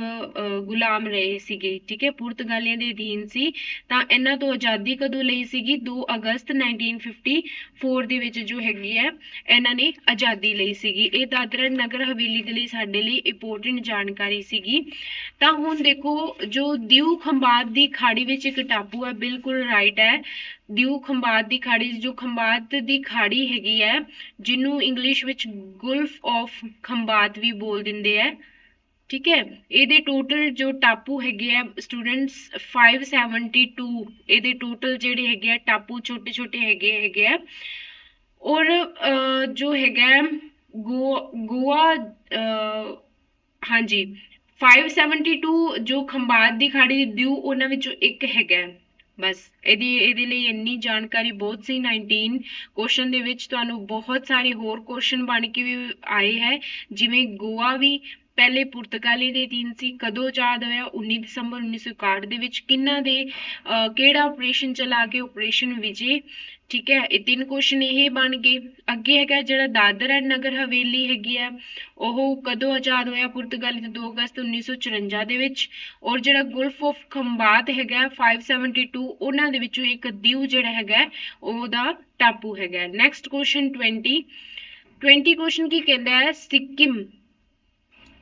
ਗੁਲਾਮ ਰਹੇ ਸੀਗੇ। ਠੀਕ ਹੈ, ਪੁਰਤਗਾਲੀਆਂ ਦੇ ਅਧੀਨ ਸੀ। ਤਾਂ ਇਹਨਾਂ ਤੋਂ ਆਜ਼ਾਦੀ ਕਦੋਂ ਲਈ ਸੀਗੀ? 2 ਅਗਸਤ 1954 ਦੇ ਵਿੱਚ ਜੋ ਹੈਗੀ ਹੈ ਇਹਨਾਂ ਨੇ ਆਜ਼ਾਦੀ ਲਈ ਸੀਗੀ। ਇਹ ਦਾਦਰਾ ਨਗਰ ਹਵੇਲੀ ਦੇ ਲਈ ਸਾਡੇ ਲਈ ਇੰਪੋਰਟੈਂਟ ਜਾਣਕਾਰੀ ਸੀਗੀ। ਤਾਂ ਹੁਣ ਦੇਖੋ, ਜੋ ਦੀਊ ਖੰਬਾਤ ਦੀ ਖਾੜੀ ਵਿੱਚ ਇੱਕ ਟਾਪੂ ਹੈ, ਬਿਲਕੁਲ ਰਾਈਟ ਹੈ। ਦੀਊ ਖੰਬਾਤ ਦੀ ਖਾੜੀ ਜੋ ਜੋ ਖੰਬਾਤ ਦੀ ਖਾੜੀ ਹੈਗੀ ਹੈ, ਜਿਹਨੂੰ ਇੰਗਲਿਸ਼ ਵਿੱਚ ਗੁਲਫ ਆਫ ਖੰਬਾਤ ਵੀ ਬੋਲ ਦਿੰਦੇ ਆ, ਠੀਕ ਹੈ। ਇਹਦੇ ਟੋਟਲ ਜੋ ਟਾਪੂ ਹੈਗੇ ਆ ਸਟੂਡੈਂਟਸ 572, ਇਹਦੇ ਟੋਟਲ ਜਿਹੜੇ ਹੈਗੇ ਆ ਟਾਪੂ ਛੋਟੇ ਹੈਗੇ ਆ। ਔਰ ਜੋ ਹੈਗਾ ਗੋਆ ਹਾਂਜੀ 572 ਜੋ ਖੰਬਾਤ ਦੀ ਖਾੜੀ ਦੀ ਦਿਊ ਉਹਨਾਂ ਵਿੱਚੋਂ ਇੱਕ ਹੈਗਾ। ਬਸ ਇਹਦੇ ਲਈ ਇੰਨੀ ਜਾਣਕਾਰੀ ਬਹੁਤ ਸੀ। 19 ਕੁਐਸਚਨ ਦੇ ਵਿੱਚ ਤੁਹਾਨੂੰ ਬਹੁਤ ਸਾਰੇ ਹੋਰ ਕੁਐਸਚਨ ਬਣ ਕੇ ਵੀ ਆਏ ਹੈ, ਜਿਵੇਂ ਗੋਆ ਵੀ ਪਹਿਲੇ ਪੁਰਤਗਾਲੀ ਦੇ ਅਧੀਨ ਸੀ, ਕਦੋਂ ਆਜ਼ਾਦ ਹੋਇਆ 19 ਦਸੰਬਰ 1961 ਦੇ ਵਿੱਚ, ਕਿਹਨਾਂ ਦੇ ਕਿਹੜਾ ਆਪਰੇਸ਼ਨ ਚਲਾ ਕੇ ਆਪਰੇਸ਼ਨ ਵਿਜੇ, ਠੀਕ ਹੈ। ਇਹ 3 ਕੁਐਸਚਨ ਇਹ ਬਣ ਗਏ। ਅੱਗੇ ਹੈਗਾ ਜਿਹੜਾ ਦਾਦਰਾ ਐਂਡ ਨਗਰ ਹਵੇਲੀ ਹੈਗੀ ਆ, ਉਹ ਕਦੋਂ ਆਜ਼ਾਦ ਹੋਇਆ ਪੁਰਤਗਾਲੀ ਤੋਂ 2 ਅਗਸਤ 1954 ਦੇ ਵਿੱਚ। ਔਰ ਜਿਹੜਾ ਗੁਲਫ ਆਫ ਖੰਬਾਤ ਹੈਗਾ 572, ਉਹਨਾਂ ਦੇ ਵਿੱਚੋਂ ਇੱਕ ਦਿਊ ਜਿਹੜਾ ਹੈਗਾ ਉਹਦਾ ਟਾਪੂ ਹੈਗਾ। ਨੈਕਸਟ ਕੁਐਸਚਨ 20 ਕੁਐਸਚਨ ਕੀ ਕਹਿੰਦਾ ਹੈ, ਸਿੱਕਿਮ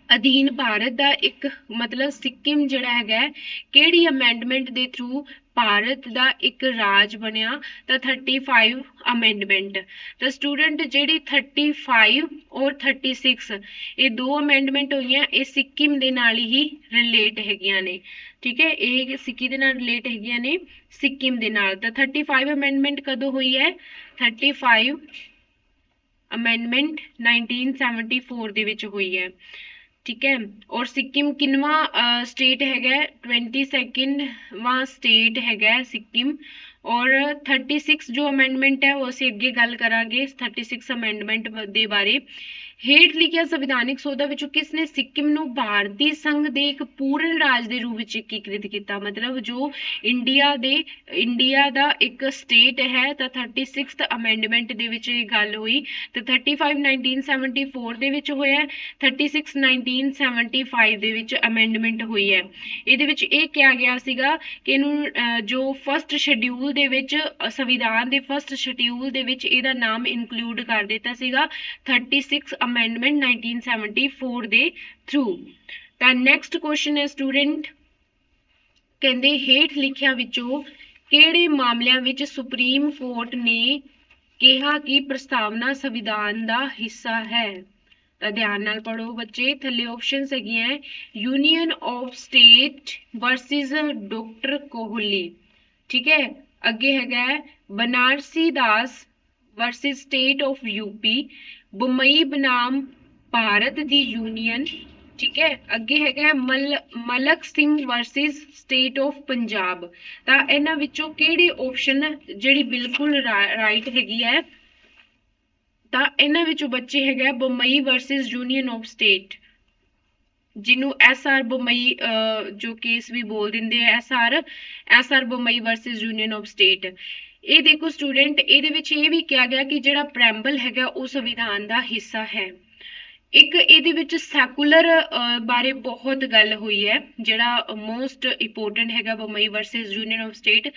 ਅਧੀਨ ਭਾਰਤ ਦਾ ਇੱਕ ਮਤਲਬ ਸਿੱਕਿਮ ਜਿਹੜਾ ਹੈਗਾ ਕਿਹੜੀ ਅਮੈਂਡਮੈਂਟ ਦੇ ਥਰੂ ਭਾਰਤ ਦਾ ਇੱਕ ਰਾਜ ਬਣਿਆ, ਤਾਂ 35 ਅਮੈਂਡਮੈਂਟ। ਤਾਂ ਸਟੂਡੈਂਟ ਜਿਹੜੀ 35 ਔਰ 36 ਇਹ 2 ਅਮੈਂਡਮੈਂਟ ਹੋਈਆਂ, ਇਹ ਸਿੱਕਿਮ ਦੇ ਨਾਲ ਹੀ ਰਿਲੇਟ ਹੈਗੀਆਂ ਨੇ, ਠੀਕ ਹੈ। ਇਹ ਸਿੱਕੀ ਦੇ ਨਾਲ ਰਿਲੇਟ ਹੈਗੀਆਂ ਨੇ ਸਿੱਕਿਮ ਦੇ ਨਾਲ। ਤਾਂ 35 ਅਮੈਂਡਮੈਂਟ ਕਦੋਂ ਹੋਈ ਹੈ, 35 ਅਮੈਂਡਮੈਂਟ 1974 ਦੇ ਵਿੱਚ ਹੋਈ ਹੈ, ਠੀਕ ਹੈ। ਔਰ ਸਿੱਕਿਮ ਕਿੰਨਵਾਂ ਸਟੇਟ ਹੈਗਾ, 22ਵਾਂ ਸਟੇਟ ਹੈਗਾ ਸਿੱਕਿਮ। ਔਰ 36 ਜੋ ਅਮੈਂਡਮੈਂਟ ਹੈ ਉਹ ਅਸੀਂ ਅੱਗੇ ਗੱਲ ਕਰਾਂਗੇ 36 ਅਮੈਂਡਮੈਂਟ ਦੇ ਬਾਰੇ। ਹੇਠ ਲਿਖਿਆ ਸੰਵਿਧਾਨਿਕ ਸੋਧਾਂ ਵਿੱਚੋਂ ਕਿਸ ਨੇ ਸਿੱਕਿਮ ਨੂੰ ਭਾਰਤੀ ਸੰਘ ਦੇ ਇੱਕ ਪੂਰਨ ਰਾਜ ਦੇ ਰੂਪ ਵਿੱਚ ਏਕੀਕ੍ਰਿਤ ਕੀਤਾ, ਮਤਲਬ ਜੋ ਇੰਡੀਆ ਦਾ ਇੱਕ ਸਟੇਟ ਹੈ। ਤਾਂ 36 ਅਮੈਂਡਮੈਂਟ ਦੇ ਵਿੱਚ ਇਹ ਗੱਲ ਹੋਈ। ਤੇ 35 1974 ਦੇ ਵਿੱਚ ਹੋਇਆ, 36 1975 ਦੇ ਵਿੱਚ ਅਮੈਂਡਮੈਂਟ ਹੋਈ ਹੈ। ਇਹਦੇ ਵਿੱਚ ਇਹ ਕਿਹਾ ਗਿਆ ਸੀਗਾ ਕਿ ਇਹਨੂੰ ਜੋ ਫਸਟ ਸ਼ਡਿਊਲ ਦੇ ਵਿੱਚ ਸੰਵਿਧਾਨ ਦੇ ਫਸਟ ਸ਼ਡਿਊਲ ਦੇ ਵਿੱਚ ਇਹਦਾ ਨਾਮ ਇਨਕਲੂਡ ਕਰ ਦਿੱਤਾ ਸੀਗਾ 36 ਅਮੈਂਡਮੈਂਟ 1974 ਦੇ ਥਰੂ। ਤਾਂ ਨੈਕਸਟ ਕੁਐਸਚਨ ਹੈ ਸਟੂਡੈਂਟ, ਕਹਿੰਦੇ ਹੇਠ ਲਿਖਿਆਂ ਵਿੱਚੋਂ ਕਿਹੜੇ ਮਾਮਲਿਆਂ ਵਿੱਚ ਸੁਪਰੀਮ ਕੋਰਟ ਨੇ ਕਿਹਾ ਕਿ ਪ੍ਰਸਤਾਵਨਾ ਸੰਵਿਧਾਨ ਦਾ ਹਿੱਸਾ ਹੈ। ਤਾਂ ਧਿਆਨ ਨਾਲ ਪੜੋ ਬੱਚੇ, ਥੱਲੇ ਆਪਸ਼ਨਸ ਹੈਗੀਆਂ union of state versus doctor Kohli, ਠੀਕ ਹੈ। ਅੱਗੇ ਹੈਗਾ Banarasi Das versus state of UP, Bombay ਬਨਾਮ ਭਾਰਤ ਦੀ ਯੂਨੀਅਨ, ਠੀਕ ਹੈ। ਅੱਗੇ ਹੈਗਾ Malak Singh versus state of Punjab. ਤਾਂ ਇਹਨਾਂ ਵਿੱਚੋਂ ਕਿਹੜੇ ਆਪਸ਼ਨ ਜਿਹੜੀ ਬਿਲਕੁਲ ਰਾਈਟ ਹੈਗੀ ਹੈ, ਤਾਂ ਇਹਨਾਂ ਵਿੱਚੋਂ ਬੱਚੇ ਹੈਗਾ Bombay versus union of state, ਜਿਹਨੂੰ SR ਬੰਬਈ ਜੋ ਕੇਸ ਵੀ ਬੋਲ ਦਿੰਦੇ ਆ, SR Bombay versus union of state. ਇਹ ਦੇਖੋ ਸਟੂਡੈਂਟ, ਇਹਦੇ ਵਿੱਚ ਇਹ ਵੀ ਕਿਹਾ ਗਿਆ ਕਿ ਜਿਹੜਾ ਪ੍ਰੈਂਬਲ ਹੈਗਾ ਉਹ ਸੰਵਿਧਾਨ ਦਾ ਹਿੱਸਾ ਹੈ। ਇੱਕ ਇਹਦੇ ਵਿੱਚ ਸੈਕੂਲਰ ਬਾਰੇ ਬਹੁਤ ਗੱਲ ਹੋਈ ਹੈ, ਜਿਹੜਾ ਮੋਸਟ ਇੰਪੋਰਟੈਂਟ ਹੈਗਾ Bombay versus union of state.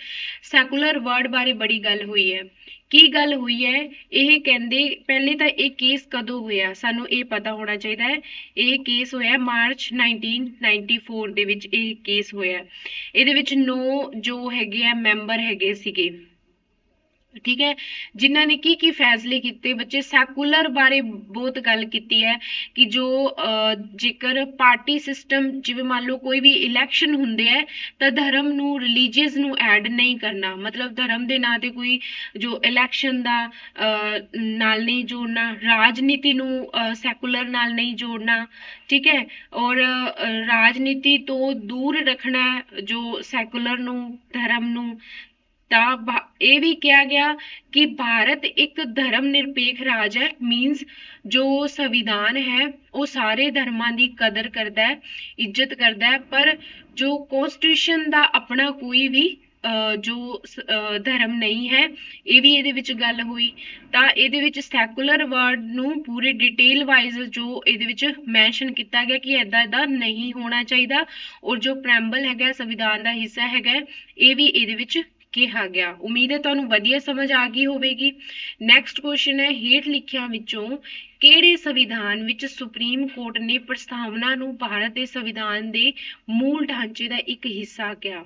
Secular word ਬਾਰੇ ਬੜੀ ਗੱਲ ਹੋਈ ਹੈ। ਕੀ ਗੱਲ ਹੋਈ ਹੈ, ਇਹ ਕਹਿੰਦੇ ਪਹਿਲੇ ਤਾਂ ਇਹ ਕੇਸ ਕਦੋਂ ਹੋਇਆ ਸਾਨੂੰ ਇਹ ਪਤਾ ਹੋਣਾ ਚਾਹੀਦਾ ਹੈ। ਇਹ ਕੇਸ ਹੋਇਆ ਮਾਰਚ 1994 ਦੇ ਵਿੱਚ ਇਹ ਕੇਸ ਹੋਇਆ। ਇਹਦੇ ਵਿੱਚ 9 ਜੋ ਹੈਗੇ ਆ ਮੈਂਬਰ ਹੈਗੇ ਸੀਗੇ, ਠੀਕ ਹੈ, ਜਿਨ੍ਹਾਂ ਨੇ ਕੀ ਫੈਸਲੇ ਕੀਤੇ ਬੱਚੇ। ਸੈਕੂਲਰ ਬਾਰੇ ਬਹੁਤ ਗੱਲ ਕੀਤੀ ਹੈ ਕਿ ਜੋ ਜੇਕਰ ਪਾਰਟੀ ਸਿਸਟਮ, ਜਿਵੇਂ ਮੰਨ ਲਓ ਕੋਈ ਵੀ ਇਲੈਕਸ਼ਨ ਹੁੰਦੇ ਹੈ ਤਾਂ ਧਰਮ ਨੂੰ ਰਿਲੀਜੀਅਸ ਨੂੰ ਐਡ ਨਹੀਂ ਕਰਨਾ, ਮਤਲਬ ਧਰਮ ਦੇ ਨਾਂ ਤੇ ਕੋਈ ਜੋ ਇਲੈਕਸ਼ਨ ਦਾ ਨਾਲ ਨਹੀਂ ਜੋੜਨਾ, ਰਾਜਨੀਤੀ ਨੂੰ ਸੈਕੂਲਰ ਨਾਲ ਨਹੀਂ ਜੋੜਨਾ, ਠੀਕ ਹੈ। ਔਰ ਰਾਜਨੀਤੀ ਤੋਂ ਦੂਰ ਰੱਖਣਾ ਜੋ ਸੈਕੂਲਰ ਨੂੰ, ਧਰਮ ਨੂੰ। ਤਾਂ ਇਹ ਵੀ ਕਿਹਾ ਗਿਆ ਕਿ ਭਾਰਤ ਇੱਕ ਧਰਮ ਨਿਰਪੇਖ ਰਾਜ ਹੈ, ਮੀਨਸ ਜੋ ਸੰਵਿਧਾਨ ਹੈ ਉਹ ਸਾਰੇ ਧਰਮਾਂ ਦੀ ਕਦਰ ਕਰਦਾ ਹੈ, ਇੱਜ਼ਤ ਕਰਦਾ ਹੈ, ਪਰ ਜੋ ਕਨਸਟੀਟਿਊਸ਼ਨ ਦਾ ਆਪਣਾ ਕੋਈ ਵੀ ਜੋ ਧਰਮ ਨਹੀਂ ਹੈ, ਇਹ ਵੀ ਇਹਦੇ ਵਿੱਚ ਗੱਲ ਹੋਈ। ਤਾਂ ਇਹਦੇ ਵਿੱਚ ਸੈਕੂਲਰ ਵਰਡ ਨੂੰ ਪੂਰੇ ਡਿਟੇਲ ਵਾਈਜ਼ ਜੋ ਇਹਦੇ ਵਿੱਚ ਮੈਂਸ਼ਨ ਕੀਤਾ ਗਿਆ ਕਿ ਏਦਾਂ ਨਹੀਂ ਹੋਣਾ ਚਾਹੀਦਾ। ਔਰ ਜੋ ਪ੍ਰੈਂਬਲ ਹੈਗਾ ਸੰਵਿਧਾਨ ਦਾ ਹਿੱਸਾ ਹੈਗਾ, ਇਹ ਵੀ ਇਹਦੇ ਵਿੱਚ ਕਿਹਾ ਗਿਆ। ਉਮੀਦ ਹੈ ਤੁਹਾਨੂੰ ਵਧੀਆ ਸਮਝ ਆ ਗਈ ਹੋਵੇਗੀ। ਨੈਕਸਟ ਕੁਐਸਚਨ ਹੈ, ਹੇਠ ਲਿਖਿਆਂ ਵਿੱਚੋਂ ਕਿਹੜੇ ਸੰਵਿਧਾਨ ਵਿੱਚ ਸੁਪਰੀਮ ਕੋਰਟ ਨੇ ਪ੍ਰਸਤਾਵਨਾ ਨੂੰ ਭਾਰਤ ਦੇ ਸੰਵਿਧਾਨ ਦੇ ਮੂਲ ਢਾਂਚੇ ਦਾ ਇੱਕ ਹਿੱਸਾ ਕਿਹਾ।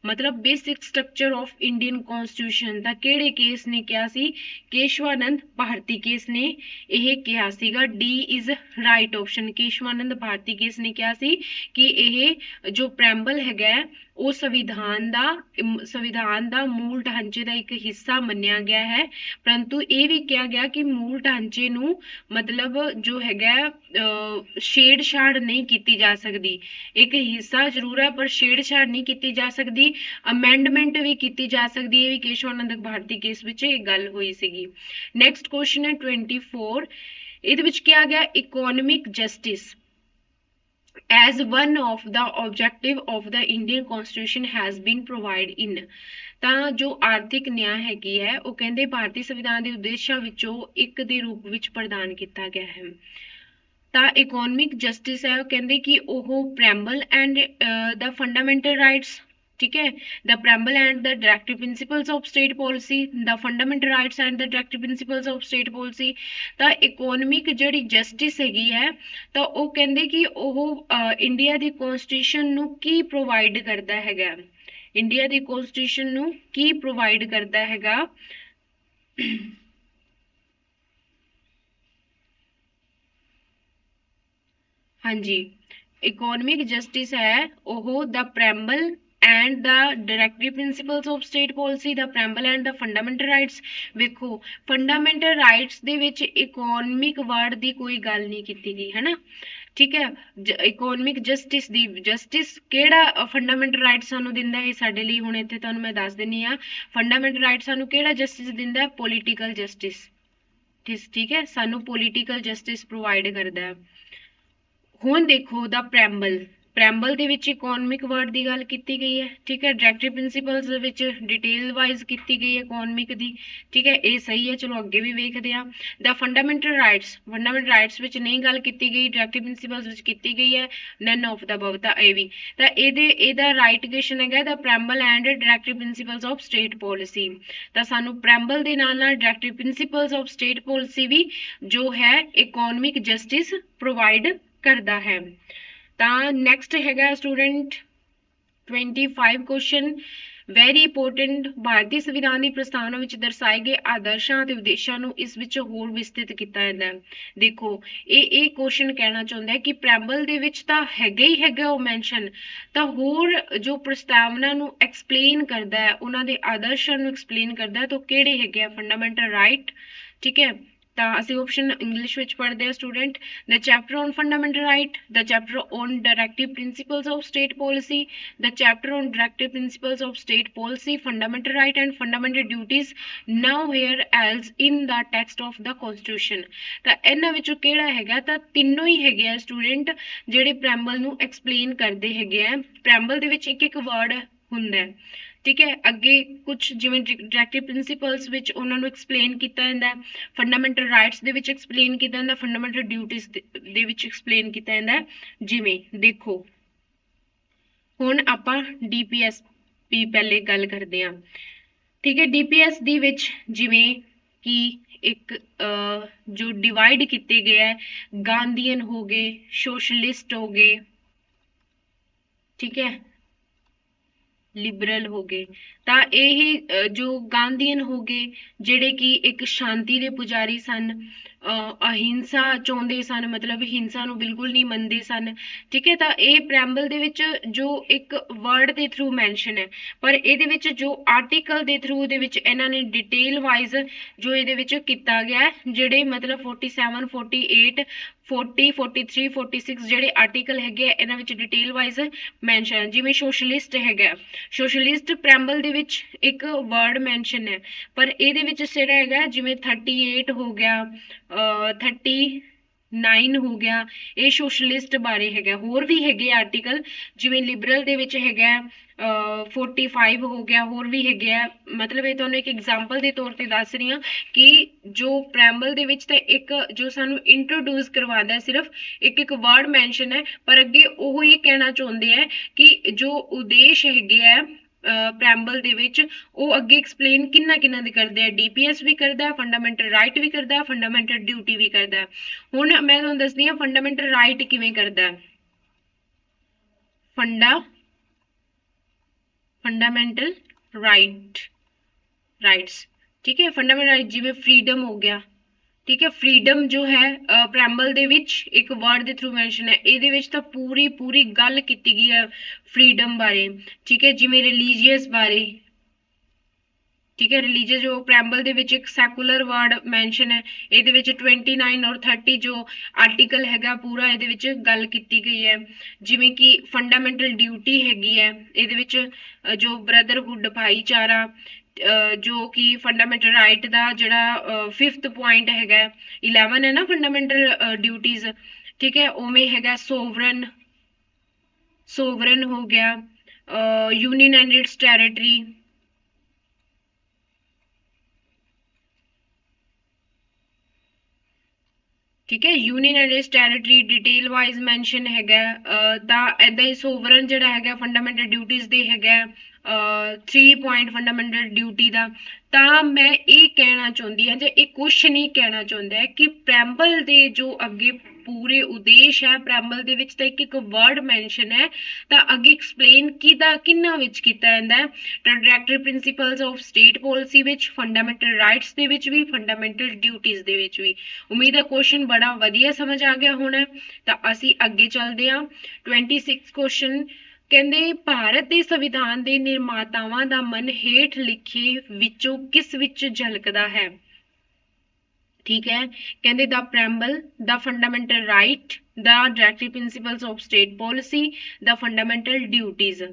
मतलब basic structure of Indian constitution ਤਾਂ ਕਿਹੜੇ ਕੇਸ ਨੇ ਕਿਹਾ ਸੀ? ਕੇਸ਼ਵਾਨੰਦ ਭਾਰਤੀ ਕੇਸ ਨੇ ਇਹ ਕਿਹਾ ਸੀਗਾ। D is right option. Kesavananda Bharati case ਨੇ ਕਿਹਾ ਸੀ ਕਿ ਇਹ ਜੋ ਪ੍ਰੈਂਬਲ ਹੈਗਾ ਉਹ ਸੰਵਿਧਾਨ ਦਾ ਮੂਲ ਢਾਂਚੇ ਦਾ ਇੱਕ ਹਿੱਸਾ ਮੰਨਿਆ ਗਿਆ ਹੈ, ਪਰੰਤੂ ਇਹ ਵੀ ਕਿਹਾ ਗਿਆ ਕਿ ਮੂਲ ਢਾਂਚੇ ਨੂੰ ਮਤਲਬ ਜੋ ਹੈਗਾ ਛੇੜਛਾੜ ਨਹੀਂ ਕੀਤੀ ਜਾ ਸਕਦੀ। ਇੱਕ ਹਿੱਸਾ ਜ਼ਰੂਰ ਹੈ ਪਰ ਛੇੜਛਾੜ ਨਹੀਂ ਕੀਤੀ ਜਾ ਸਕਦੀ, ਅਮੈਂਡਮੈਂਟ ਵੀ ਕੀਤੀ ਜਾ ਸਕਦੀ ਹੈ। ਵੀ ਕੇਸ਼ਵਾਨੰਦ ਭਾਰਤੀ ਕੇਸ ਵਿੱਚ ਇਹ ਗੱਲ ਹੋਈ ਸੀਗੀ। ਨੈਕਸਟ ਕੁਐਸਚਨ ਹੈ 24। ਇਹਦੇ ਵਿੱਚ ਕਿਹਾ ਗਿਆ economic justice as one of the objective of the Indian Constitution has been provided in। ਤਾਂ ਜੋ ਆਰਥਿਕ ਨਿਆਂ ਹੈਗੀ ਹੈ ਉਹ ਕਹਿੰਦੇ ਭਾਰਤੀ ਸੰਵਿਧਾਨ ਦੇ ਉਦੇਸ਼ਾਂ ਵਿੱਚੋਂ ਇੱਕ ਦੇ ਰੂਪ ਵਿੱਚ ਪ੍ਰਦਾਨ ਕੀਤਾ ਗਿਆ ਹੈ। ਤਾਂ ਇਕੋਨੋਮਿਕ ਜਸਟਿਸ ਹੈ ਉਹ ਕਹਿੰਦੇ ਕਿ ਉਹ ਪ੍ਰੈਂਬਲ ਐਂਡ ਦਾ ਫੰਡਾਮੈਂਟਲ ਰਾਈਟਸ, ठीक है, the preamble and the directive principles of state policy, the fundamental rights and the directive principles of state policy। ਤਾਂ ਇਕੋਨੋਮਿਕ ਜਿਹੜੀ ਜਸਟਿਸ ਹੈਗੀ ਹੈ ਤਾਂ ਉਹ ਕਹਿੰਦੇ ਕਿ ਉਹ ਇੰਡੀਆ ਦੀ ਕਨਸਟੀਟਿਊਸ਼ਨ ਨੂੰ ਕੀ ਪ੍ਰੋਵਾਈਡ ਕਰਦਾ ਹੈਗਾ, ਇੰਡੀਆ ਦੀ ਕਨਸਟੀਟਿਊਸ਼ਨ ਨੂੰ ਕੀ ਪ੍ਰੋਵਾਈਡ ਕਰਦਾ ਹੈਗਾ। ਹਾਂਜੀ, ਇਕੋਨੋਮਿਕ ਜਸਟਿਸ ਹੈ ਉਹ ਦਾ ਪ੍ਰੈਂਬਲ and the directive principles of state policy, the preamble and the fundamental rights। ਵੇਖੋ fundamental rights ਦੇ ਵਿੱਚ economic word ਦੀ ਕੋਈ ਗੱਲ ਨਹੀਂ ਕੀਤੀ ਗਈ ਹੈ ਨਾ, ਠੀਕ ਹੈ। ਇਕੋਨੋਮਿਕ ਜਸਟਿਸ ਦੀ ਜਸਟਿਸ ਕਿਹੜਾ ਫੰਡਾਮੈਂਟਲ ਰਾਈਟ ਸਾਨੂੰ ਦਿੰਦਾ ਹੈ ਸਾਡੇ ਲਈ, ਹੁਣ ਇੱਥੇ ਤੁਹਾਨੂੰ ਮੈਂ ਦੱਸ ਦਿੰਦੀ ਹਾਂ ਫੰਡਾਮੈਂਟਲ ਰਾਈਟ ਸਾਨੂੰ ਕਿਹੜਾ ਜਸਟਿਸ ਦਿੰਦਾ ਹੈ, ਪੋਲੀਟੀਕਲ ਜਸਟਿਸ, ਠੀਕ ਹੈ, ਸਾਨੂੰ ਪੋਲੀਟੀਕਲ ਜਸਟਿਸ ਪ੍ਰੋਵਾਈਡ ਕਰਦਾ ਹੈ। ਹੁਣ ਦੇਖੋ ਦਾ ਪ੍ਰੈਂਬਲ ਦੇ ਵਿੱਚ ਇਕੋਨੋਮਿਕ ਵਰਡ ਦੀ ਗੱਲ ਕੀਤੀ ਗਈ ਹੈ, ਠੀਕ ਹੈ। ਡਾਇਰੈਕਟਿਵ ਪ੍ਰਿੰਸੀਪਲਸ ਦੇ ਵਿੱਚ ਡਿਟੇਲ ਵਾਈਜ਼ ਕੀਤੀ ਗਈ ਹੈ ਇਕੋਨੋਮਿਕ ਦੀ, ਠੀਕ ਹੈ, ਇਹ ਸਹੀ ਹੈ। ਚਲੋ ਅੱਗੇ ਵੀ ਵੇਖਦੇ ਹਾਂ। ਦਾ ਫੰਡਾਮੈਂਟਲ ਰਾਈਟਸ ਵਿੱਚ ਨਹੀਂ ਗੱਲ ਕੀਤੀ ਗਈ, ਡਾਇਰੈਕਟਿਵ ਪ੍ਰਿੰਸੀਪਲਸ ਵਿੱਚ ਕੀਤੀ ਗਈ ਹੈ, ਨਨ ਆਫ ਦਾ ਅਬਵ। ਤਾਂ ਇਹ ਵੀ ਤਾਂ ਇਹਦਾ ਰਾਈਟ ਕੁਐਸਚਨ ਹੈਗਾ the preamble and directive principles of state policy. ਤਾਂ ਸਾਨੂੰ ਪ੍ਰੈਂਬਲ ਦੇ ਨਾਲ ਨਾਲ directive principles of state policy ਵੀ ਜੋ ਹੈ ਇਕੋਨੋਮਿਕ ਜਸਟਿਸ ਪ੍ਰੋਵਾਈਡ ਕਰਦਾ ਹੈ। ਤਾਂ ਨੈਕਸਟ ਹੈਗਾ ਸਟੂਡੈਂਟ 25 ਕੁਐਸਚਨ ਵੈਰੀ ਇੰਪੋਰਟੈਂਟ। ਭਾਰਤੀ ਸੰਵਿਧਾਨ ਦੀ ਪ੍ਰਸਤਾਵਨਾ ਵਿੱਚ ਦਰਸਾਏ ਗਏ ਆਦਰਸ਼ਾਂ ਅਤੇ ਉਦੇਸ਼ਾਂ ਨੂੰ ਇਸ ਵਿੱਚ ਹੋਰ ਵਿਸਤ੍ਰਿਤ ਕੀਤਾ ਜਾਂਦਾ ਹੈ। ਦੇਖੋ ਇਹ ਕੁਐਸਚਨ ਕਹਿਣਾ ਚਾਹੁੰਦਾ ਹੈ ਕਿ ਪ੍ਰੈਂਬਲ ਦੇ ਵਿੱਚ ਤਾਂ ਹੈਗਾ ਹੀ ਹੈਗਾ ਉਹ ਮੈਂਸ਼ਨ, ਤਾਂ ਹੋਰ ਜੋ ਪ੍ਰਸਤਾਵਨਾ ਨੂੰ ਐਕਸਪਲੇਨ ਕਰਦਾ ਹੈ ਉਹਨਾਂ ਦੇ ਆਦਰਸ਼ਾਂ ਨੂੰ ਐਕਸਪਲੇਨ ਕਰਦਾ ਹੈ ਤਾਂ ਕਿਹੜੇ ਹੈਗੇ ਆ, ਫੰਡਾਮੈਂਟਲ ਰਾਈਟ, ਠੀਕ ਹੈ। ਤਾਂ ਅਸੀਂ ਆਪਸ਼ਨ ਇੰਗਲਿਸ਼ ਵਿੱਚ ਪੜ੍ਹਦੇ ਹਾਂ student. The chapter on fundamental right, the chapter on directive principles of state policy, the chapter on directive principles of state policy, fundamental right and fundamental duties nowhere else in the text of the constitution। ਤਾਂ ਇਹਨਾਂ ਵਿੱਚੋਂ ਕਿਹੜਾ ਹੈਗਾ, ਤਾਂ ਤਿੰਨੋਂ ਹੀ ਹੈਗੇ ਆ ਸਟੂਡੈਂਟ ਜਿਹੜੇ ਪ੍ਰੈਂਬਲ ਨੂੰ ਐਕਸਪਲੇਨ ਕਰਦੇ ਹੈਗੇ ਆ। ਪ੍ਰੈਂਬਲ ਦੇ ਵਿੱਚ ਇੱਕ ਵਰਡ ਹੁੰਦਾ ਹੈ, ਠੀਕ ਹੈ। ਅੱਗੇ ਕੁਝ ਜਿਵੇਂ ਡਾਇਰੈਕਟਿਵ ਪ੍ਰਿੰਸੀਪਲਸ ਵਿੱਚ ਉਹਨਾਂ ਨੂੰ ਐਕਸਪਲੇਨ ਕੀਤਾ ਜਾਂਦਾ, ਫੰਡਾਮੈਂਟਲ ਰਾਈਟਸ ਦੇ ਵਿੱਚ ਐਕਸਪਲੇਨ ਕੀਤਾ ਜਾਂਦਾ, ਫੰਡਾਮੈਂਟਲ ਡਿਊਟੀਜ਼ ਦੇ ਵਿੱਚ ਐਕਸਪਲੇਨ ਕੀਤਾ ਜਾਂਦਾ। ਜਿਵੇਂ ਦੇਖੋ ਹੁਣ ਆਪਾਂ DPSP ਪਹਿਲੇ ਗੱਲ ਕਰਦੇ ਹਾਂ, ਠੀਕ ਹੈ। DPS ਦੇ ਵਿੱਚ ਜਿਵੇਂ ਕਿ ਇੱਕ ਜੋ ਡਿਵਾਈਡ ਕੀਤੇ ਗਏ ਹੈ, ਗਾਂਧੀਅਨ ਹੋ ਗਏ, ਸੋਸ਼ਲਿਸਟ ਹੋ ਗਏ, ਠੀਕ ਹੈ, ਲਿਬਰਲ ਹੋ ਗਏ। ਤਾਂ ਇਹ ਜੋ ਗਾਂਧੀਅਨ ਹੋ ਗਏ ਜਿਹੜੇ ਕਿ ਇੱਕ ਸ਼ਾਂਤੀ ਦੇ ਪੁਜਾਰੀ ਸਨ, ਅਹਿੰਸਾ ਚਾਹੁੰਦੇ ਸਨ, ਮਤਲਬ ਹਿੰਸਾ ਨੂੰ ਬਿਲਕੁਲ ਨਹੀਂ ਮੰਨਦੇ ਸਨ, ਠੀਕ ਹੈ। ਤਾਂ ਇਹ ਪ੍ਰੈਂਬਲ ਦੇ ਵਿੱਚ ਜੋ ਇੱਕ ਵਰਡ ਦੇ ਥਰੂ ਮੈਂਸ਼ਨ ਹੈ, ਪਰ ਇਹਦੇ ਵਿੱਚ ਜੋ ਆਰਟੀਕਲ ਦੇ ਥਰੂ ਦੇ ਵਿੱਚ ਇਹਨਾਂ ਨੇ ਡਿਟੇਲ ਵਾਈਜ਼ ਜੋ ਇਹਦੇ ਵਿੱਚ ਕੀਤਾ ਗਿਆ, ਜਿਹੜੇ ਮਤਲਬ 47 48 40 43 46 ਜਿਹੜੇ ਆਰਟੀਕਲ ਹੈਗੇ ਆ ਇਹਨਾਂ ਵਿੱਚ ਡਿਟੇਲ ਵਾਈਜ਼ ਮੈਂਸ਼ਨ। ਜਿਵੇਂ ਸੋਸ਼ਲਿਸਟ ਹੈਗਾ, ਸੋਸ਼ਲਿਸਟ ਪ੍ਰੈਂਬਲ ਦੇ ਵਿੱਚ ਇੱਕ ਵਰਡ ਮੈਂਸ਼ਨ ਹੈ, ਪਰ ਇਹਦੇ ਵਿੱਚ ਜਿਹੜਾ ਹੈਗਾ ਜਿਵੇਂ 38 ਹੋ ਗਿਆ, 39 ਹੋ ਗਿਆ, ਇਹ ਸੋਸ਼ਲਿਸਟ ਬਾਰੇ ਹੈਗਾ। ਹੋਰ ਵੀ ਹੈਗੇ ਆਰਟੀਕਲ ਜਿਵੇਂ ਲਿਬਰਲ ਦੇ ਵਿੱਚ ਹੈਗਾ 45 ਹੋ ਗਿਆ, ਹੋਰ ਵੀ ਹੈਗੇ ਆ। ਮਤਲਬ ਇਹ ਤੁਹਾਨੂੰ ਇੱਕ ਐਗਜ਼ਾਮਪਲ ਦੇ ਤੌਰ ਤੇ ਦੱਸ ਰਹੀ ਹਾਂ ਕਿ ਜੋ ਪ੍ਰੈਂਬਲ ਦੇ ਵਿੱਚ ਤਾਂ ਇੱਕ ਜੋ ਸਾਨੂੰ ਇੰਟਰੋਡਿਊਸ ਕਰਵਾਉਂਦਾ ਸਿਰਫ ਇੱਕ ਵਰਡ ਮੈਂਸ਼ਨ ਹੈ, ਪਰ ਅੱਗੇ ਉਹ ਇਹ ਕਹਿਣਾ ਚਾਹੁੰਦੇ ਆ ਕਿ ਜੋ ਉਦੇਸ਼ ਹੈਗੇ ਆ ਪ੍ਰੈਂਬਲ ਦੇ ਵਿੱਚ ਉਹ ਅੱਗੇ ਐਕਸਪਲੇਨ ਕਿੰਨਾ ਦੇ ਕਰਦੇ ਆ। DPS ਵੀ ਕਰਦਾ, ਫੰਡਾਮੈਂਟਲ ਰਾਈਟ ਵੀ ਕਰਦਾ, ਫੰਡਾਮੈਂਟਲ ਡਿਊਟੀ ਵੀ ਕਰਦਾ। ਹੁਣ ਮੈਂ ਤੁਹਾਨੂੰ ਦੱਸਦੀ ਹਾਂ ਫੰਡਾਮੈਂਟਲ ਰਾਈਟ ਕਿਵੇਂ ਕਰਦਾ। फंडामेंटल राइट्स, ठीक है। फंडामेंटल राइट जिवें फ्रीडम हो गया, ठीक है। फ्रीडम जो है प्रैम्बल ਦੇ ਵਿੱਚ ਇੱਕ ਵਰਡ ਦੇ ਥਰੂ ਮੈਂਸ਼ਨ ਹੈ, ਇਹਦੇ ਵਿੱਚ ਤਾਂ ਪੂਰੀ ਪੂਰੀ ਗੱਲ ਕੀਤੀ ਗਈ ਹੈ ਫਰੀडम ਬਾਰੇ, ਠੀਕ ਹੈ। ਜਿਵੇਂ ਰਿਲੀਜੀਅਸ ਬਾਰੇ, ठीक है। रिलीजियस जो प्रैम्बल ਦੇ ਵਿੱਚ ਇੱਕ ਸੈਕੂਲਰ ਵਰਡ ਮੈਂਸ਼ਨ ਹੈ, ਇਹਦੇ ਵਿੱਚ 29 ਔਰ 30 ਜੋ ਆਰਟੀਕਲ ਹੈਗਾ ਪੂਰਾ ਇਹਦੇ ਵਿੱਚ ਗੱਲ ਕੀਤੀ ਗਈ ਹੈ। ਜਿਵੇਂ ਕਿ ਫੰਡਾਮੈਂਟਲ ਡਿਊਟੀ ਹੈਗੀ ਹੈ, ਇਹਦੇ ਵਿੱਚ ਜੋ ਬ੍ਰਦਰਹੁੱਡ ਭਾਈਚਾਰਾ, ਜੋ ਕਿ ਫੰਡਾਮੈਂਟਲ ਰਾਈਟ ਦਾ ਜਿਹੜਾ 5th ਪੁਆਇੰਟ ਹੈਗਾ 11 ਹੈ ਨਾ ਫੰਡਾਮੈਂਟਲ ਡਿਊਟੀਜ਼, ਠੀਕ ਹੈ। ਉਵੇਂ ਹੈਗਾ ਸੋਵਰਨ ਹੋ ਗਿਆ, यूनियन एंड इट्स टेरिटरी, ठीक है। Union and it's territory detail wise mention हैगा। ਤਾਂ ਇਦਾਂ ਹੀ ਸੋਵਰਨ ਜਿਹੜਾ ਹੈਗਾ ਫੰਡਾਮੈਂਟਲ ਡਿਊਟੀਜ਼ ਦੇ ਹੈਗਾ 3 ਪੁਆਇੰਟ ਫੰਡਾਮੈਂਟਲ ਡਿਊਟੀ ਦਾ। ਤਾਂ ਮੈਂ ਇਹ ਕਹਿਣਾ ਚਾਹੁੰਦੀ ਹਾਂ, ਜਾਂ ਇਹ ਕੁਐਸਚਨ ਹੀ ਕਹਿਣਾ ਚਾਹੁੰਦਾ ਹੈ ਕਿ ਪ੍ਰੈਂਬਲ ਦੇ ਜੋ ਅੱਗੇ ਪੂਰੇ ਉਦੇਸ਼ ਹੈ, ਪ੍ਰੈਂਬਲ ਦੇ ਵਿੱਚ ਤਾਂ ਇੱਕ ਵਰਡ ਮੈਂਸ਼ਨ ਹੈ, ਤਾਂ ਅੱਗੇ ਐਕਸਪਲੇਨ ਕਿਹਨਾਂ ਵਿੱਚ ਕੀਤਾ ਜਾਂਦਾ ਹੈ, directory principles of state policy ਵਿੱਚ, ਫੰਡਾਮੈਂਟਲ ਰਾਈਟਸ ਦੇ ਵਿੱਚ ਵੀ, ਫੰਡਾਮੈਂਟਲ ਡਿਊਟੀਜ਼ ਦੇ ਵਿੱਚ ਵੀ। ਉਮੀਦ ਹੈ ਕੁਐਸਚਨ ਬੜਾ ਵਧੀਆ ਸਮਝ ਆ ਗਿਆ ਹੋਣਾ। ਤਾਂ ਅਸੀਂ ਅੱਗੇ ਚੱਲਦੇ ਹਾਂ। 26 ਕੁਐਸਚਨ ਕਹਿੰਦੇ ਭਾਰਤ ਦੇ ਸੰਵਿਧਾਨ ਦੇ ਨਿਰਮਾਤਾਵਾਂ ਦਾ ਮਨ ਹੇਠ ਲਿਖੇ ਵਿੱਚੋਂ ਕਿਸ ਵਿੱਚ ਝਲਕਦਾ ਹੈ, ਠੀਕ ਹੈ। ਕਹਿੰਦੇ the preamble, the fundamental right, the directory principles of state policy, the fundamental duties.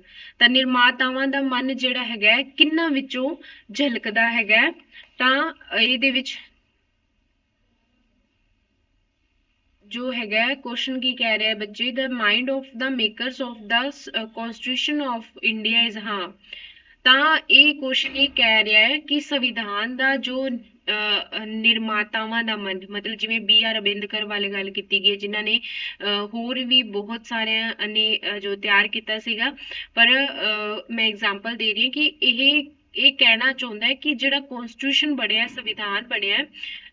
ਤਾਂ ਨਿਰਮਾਤਾਵਾਂ ਦਾ ਮਨ ਜਿਹੜਾ ਹੈਗਾ ਕਿੰਨਾਂ ਵਿੱਚੋਂ ਝਲਕਦਾ ਹੈਗਾ, ਤਾਂ ਇਹਦੇ ਵਿੱਚ जो है क्वेश्चन की कह रहे हैं बच्चे, the mind of the makers of the constitution of India is, हाँ। ਤਾਂ ਇਹ ਕੁਐਸਚਨ ਇਹ ਕਹਿ ਰਿਹਾ ਹੈ ਕਿ ਸੰਵਿਧਾਨ ਦਾ ਜੋ ਨਿਰਮਾਤਾਵਾਂ ਦਾ ਮਨ, ਮਤਲਬ ਜਿਵੇਂ BR ਅੰਬੇਦਕਰ ਵਾਲੇ ਗੱਲ ਕੀਤੀ ਗਈ ਹੈ, ਜਿਨ੍ਹਾਂ ਨੇ ਹੋਰ ਵੀ ਬਹੁਤ ਸਾਰਿਆਂ ਨੇ ਜੋ ਤਿਆਰ ਕੀਤਾ ਸੀਗਾ, ਪਰ ਮੈਂ ਐਗਜ਼ਾਮਪਲ ਦੇ ਰਹੀ ਹਾਂ ਕਿ ਇਹ ਕਹਿਣਾ ਚਾਹੁੰਦਾ ਹੈ ਕਿ ਜਿਹੜਾ ਕਨਸਟੀਟਿਊਸ਼ਨ ਬਣਿਆ, ਸੰਵਿਧਾਨ ਬਣਿਆ,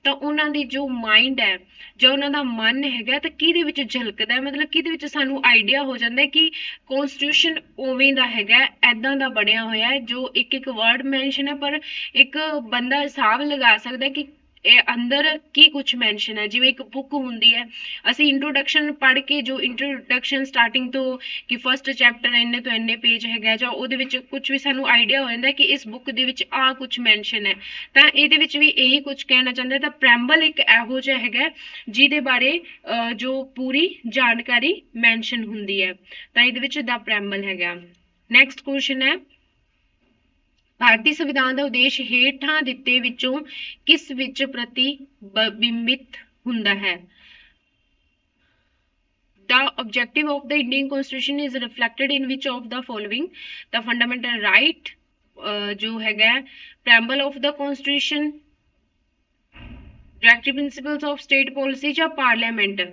ਤਾਂ ਉਹਨਾਂ ਦੀ ਜੋ ਮਾਈਂਡ ਹੈ ਜਾਂ ਉਹਨਾਂ ਦਾ ਮਨ ਹੈਗਾ ਤਾਂ ਕਿਹਦੇ ਵਿੱਚ ਝਲਕਦਾ ਹੈ, ਮਤਲਬ ਕਿਹਦੇ ਵਿੱਚ ਸਾਨੂੰ ਆਈਡੀਆ ਹੋ ਜਾਂਦਾ ਕਿ ਕਨਸਟੀਟਿਊਸ਼ਨ ਉਵੇਂ ਦਾ ਹੈਗਾ, ਐਦਾਂ ਦਾ ਬਣਿਆ ਹੋਇਆ ਹੈ, ਜੋ ਇੱਕ ਵਰਡ ਮੈਂਸ਼ਨ ਹੈ, ਪਰ ਇੱਕ ਬੰਦਾ ਹਿਸਾਬ ਲਗਾ ਸਕਦਾ ਕਿ ਇਹ ਅੰਦਰ ਕੀ ਕੁਝ ਮੈਂਸ਼ਨ ਹੈ। ਜਿਵੇਂ ਇੱਕ ਬੁੱਕ ਹੁੰਦੀ ਹੈ, ਅਸੀਂ ਇੰਟਰੋਡਕਸ਼ਨ ਪੜ੍ਹ ਕੇ, ਜੋ ਇੰਟਰੋਡਕਸ਼ਨ ਸਟਾਰਟਿੰਗ ਤੋਂ ਕਿ ਫਸਟ ਚੈਪਟਰ ਇੰਨੇ ਤੋਂ ਇੰਨੇ ਪੇਜ ਹੈਗਾ, ਜਾਂ ਉਹਦੇ ਵਿੱਚ ਕੁਝ ਵੀ ਸਾਨੂੰ ਆਈਡੀਆ ਹੋ ਜਾਂਦਾ ਕਿ ਇਸ ਬੁੱਕ ਦੇ ਵਿੱਚ ਆਹ ਕੁਝ ਮੈਂਸ਼ਨ ਹੈ, ਤਾਂ ਇਹਦੇ ਵਿੱਚ ਵੀ ਇਹੀ ਕੁਝ ਕਹਿਣਾ ਚਾਹੁੰਦਾ। ਤਾਂ ਪ੍ਰੈਂਬਲ ਇੱਕ ਇਹੋ ਜਿਹਾ ਹੈਗਾ ਜਿਹਦੇ ਬਾਰੇ ਜੋ ਪੂਰੀ ਜਾਣਕਾਰੀ ਮੈਂਸ਼ਨ ਹੁੰਦੀ ਹੈ, ਤਾਂ ਇਹਦੇ ਵਿੱਚ ਦਾ ਪ੍ਰੈਂਬਲ ਹੈਗਾ। ਨੈਕਸਟ ਕੁਐਸਚਨ ਹੈ, ਭਾਰਤੀ ਸੰਵਿਧਾਨ ਦਾ ਉਦੇਸ਼ ਹੇਠਾਂ ਦਿੱਤੇ ਵਿੱਚੋਂ ਕਿਸ ਵਿੱਚ ਪ੍ਰਤੀਬਿੰਬਿਤ ਹੁੰਦਾ ਹੈ। The objective of the Indian Constitution is reflected in which of the following? The fundamental right ਜੋ ਹੈਗਾ preamble of the Constitution, directory principles of state policy ਜਾਂ parliament।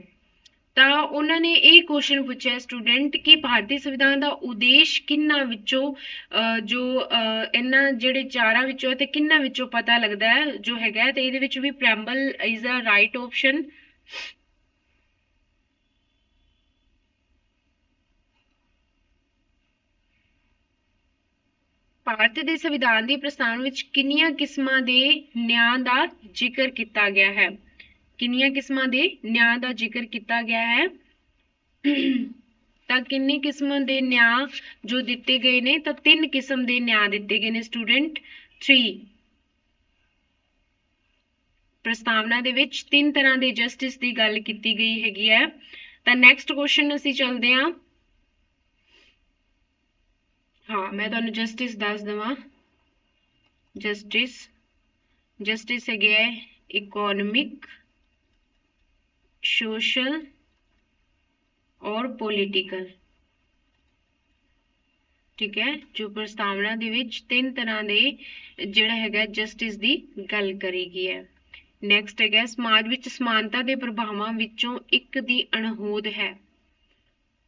ਤਾਂ ਉਹਨਾਂ ਨੇ ਇਹ ਕੁਐਸਚਨ ਪੁੱਛਿਆ ਸਟੂਡੈਂਟ ਕਿ ਭਾਰਤੀ ਸੰਵਿਧਾਨ ਦਾ ਉਦੇਸ਼ ਕਿੰਨਾਂ ਵਿੱਚੋਂ ਜੋ ਇਹਨਾਂ ਜਿਹੜੇ ਚਾਰਾਂ ਵਿੱਚੋਂ ਹੈ ਤੇ ਕਿੰਨਾਂ ਵਿੱਚੋਂ ਪਤਾ ਲੱਗਦਾ ਹੈ ਜੋ ਹੈਗਾ, ਤੇ ਇਹਦੇ ਵਿੱਚ ਵੀ preamble is a right option. Bharat ਦੇ ਸੰਵਿਧਾਨ ਦੀ ਪ੍ਰਸਤਾਵਨਾ ਵਿੱਚ ਕਿੰਨੀਆਂ ਕਿਸਮਾਂ ਦੇ ਨਿਆਂ ਦਾ ਜ਼ਿਕਰ ਕੀਤਾ ਗਿਆ ਹੈ, ਕਿੰਨੀਆਂ ਕਿਸਮਾਂ ਦੇ ਨਿਆਂ ਦਾ ਜ਼ਿਕਰ ਕੀਤਾ ਗਿਆ ਹੈ, ਤਾਂ ਕਿੰਨੀ ਕਿਸਮਾਂ ਦੇ ਨਿਆਂ ਜੋ ਦਿੱਤੇ ਗਏ ਨੇ, ਤਾਂ 3 ਕਿਸਮ ਦੇ ਨਿਆਂ ਦਿੱਤੇ ਗਏ ਨੇ ਸਟੂਡੈਂਟ। 3 ਪ੍ਰਸਤਾਵਨਾ ਦੇ ਵਿੱਚ 3 ਤਰ੍ਹਾਂ ਦੇ ਜਸਟਿਸ ਦੀ ਗੱਲ ਕੀਤੀ ਗਈ ਹੈਗੀ ਹੈ। ਤਾਂ ਨੈਕਸਟ ਕੁਐਸਚਨ ਅਸੀਂ ਚੱਲਦੇ ਹਾਂ। ਹਾਂ, ਮੈਂ ਤੁਹਾਨੂੰ ਜਸਟਿਸ ਦੱਸ ਦਵਾਂ। ਜਸਟਿਸ ਹੈਗੇ ਹੈ इकोनॉमिक, सोशल और पॉलिटिकल, ठीक है। जो प्रस्तावना ਦੇ ਵਿੱਚ 3 ਤਰ੍ਹਾਂ ਦੇ ਜਿਹੜਾ ਹੈਗਾ ਜਸਟਿਸ ਦੀ ਗੱਲ ਕਰੀ ਗਈ ਹੈ। ਨੈਕਸਟ ਹੈਗਾ ਸਮਾਜ ਵਿੱਚ ਸਮਾਨਤਾ ਦੇ ਪ੍ਰਭਾਵਾਂ ਵਿੱਚੋਂ ਇੱਕ ਦੀ ਅਣਹੋਂਦ ਹੈ।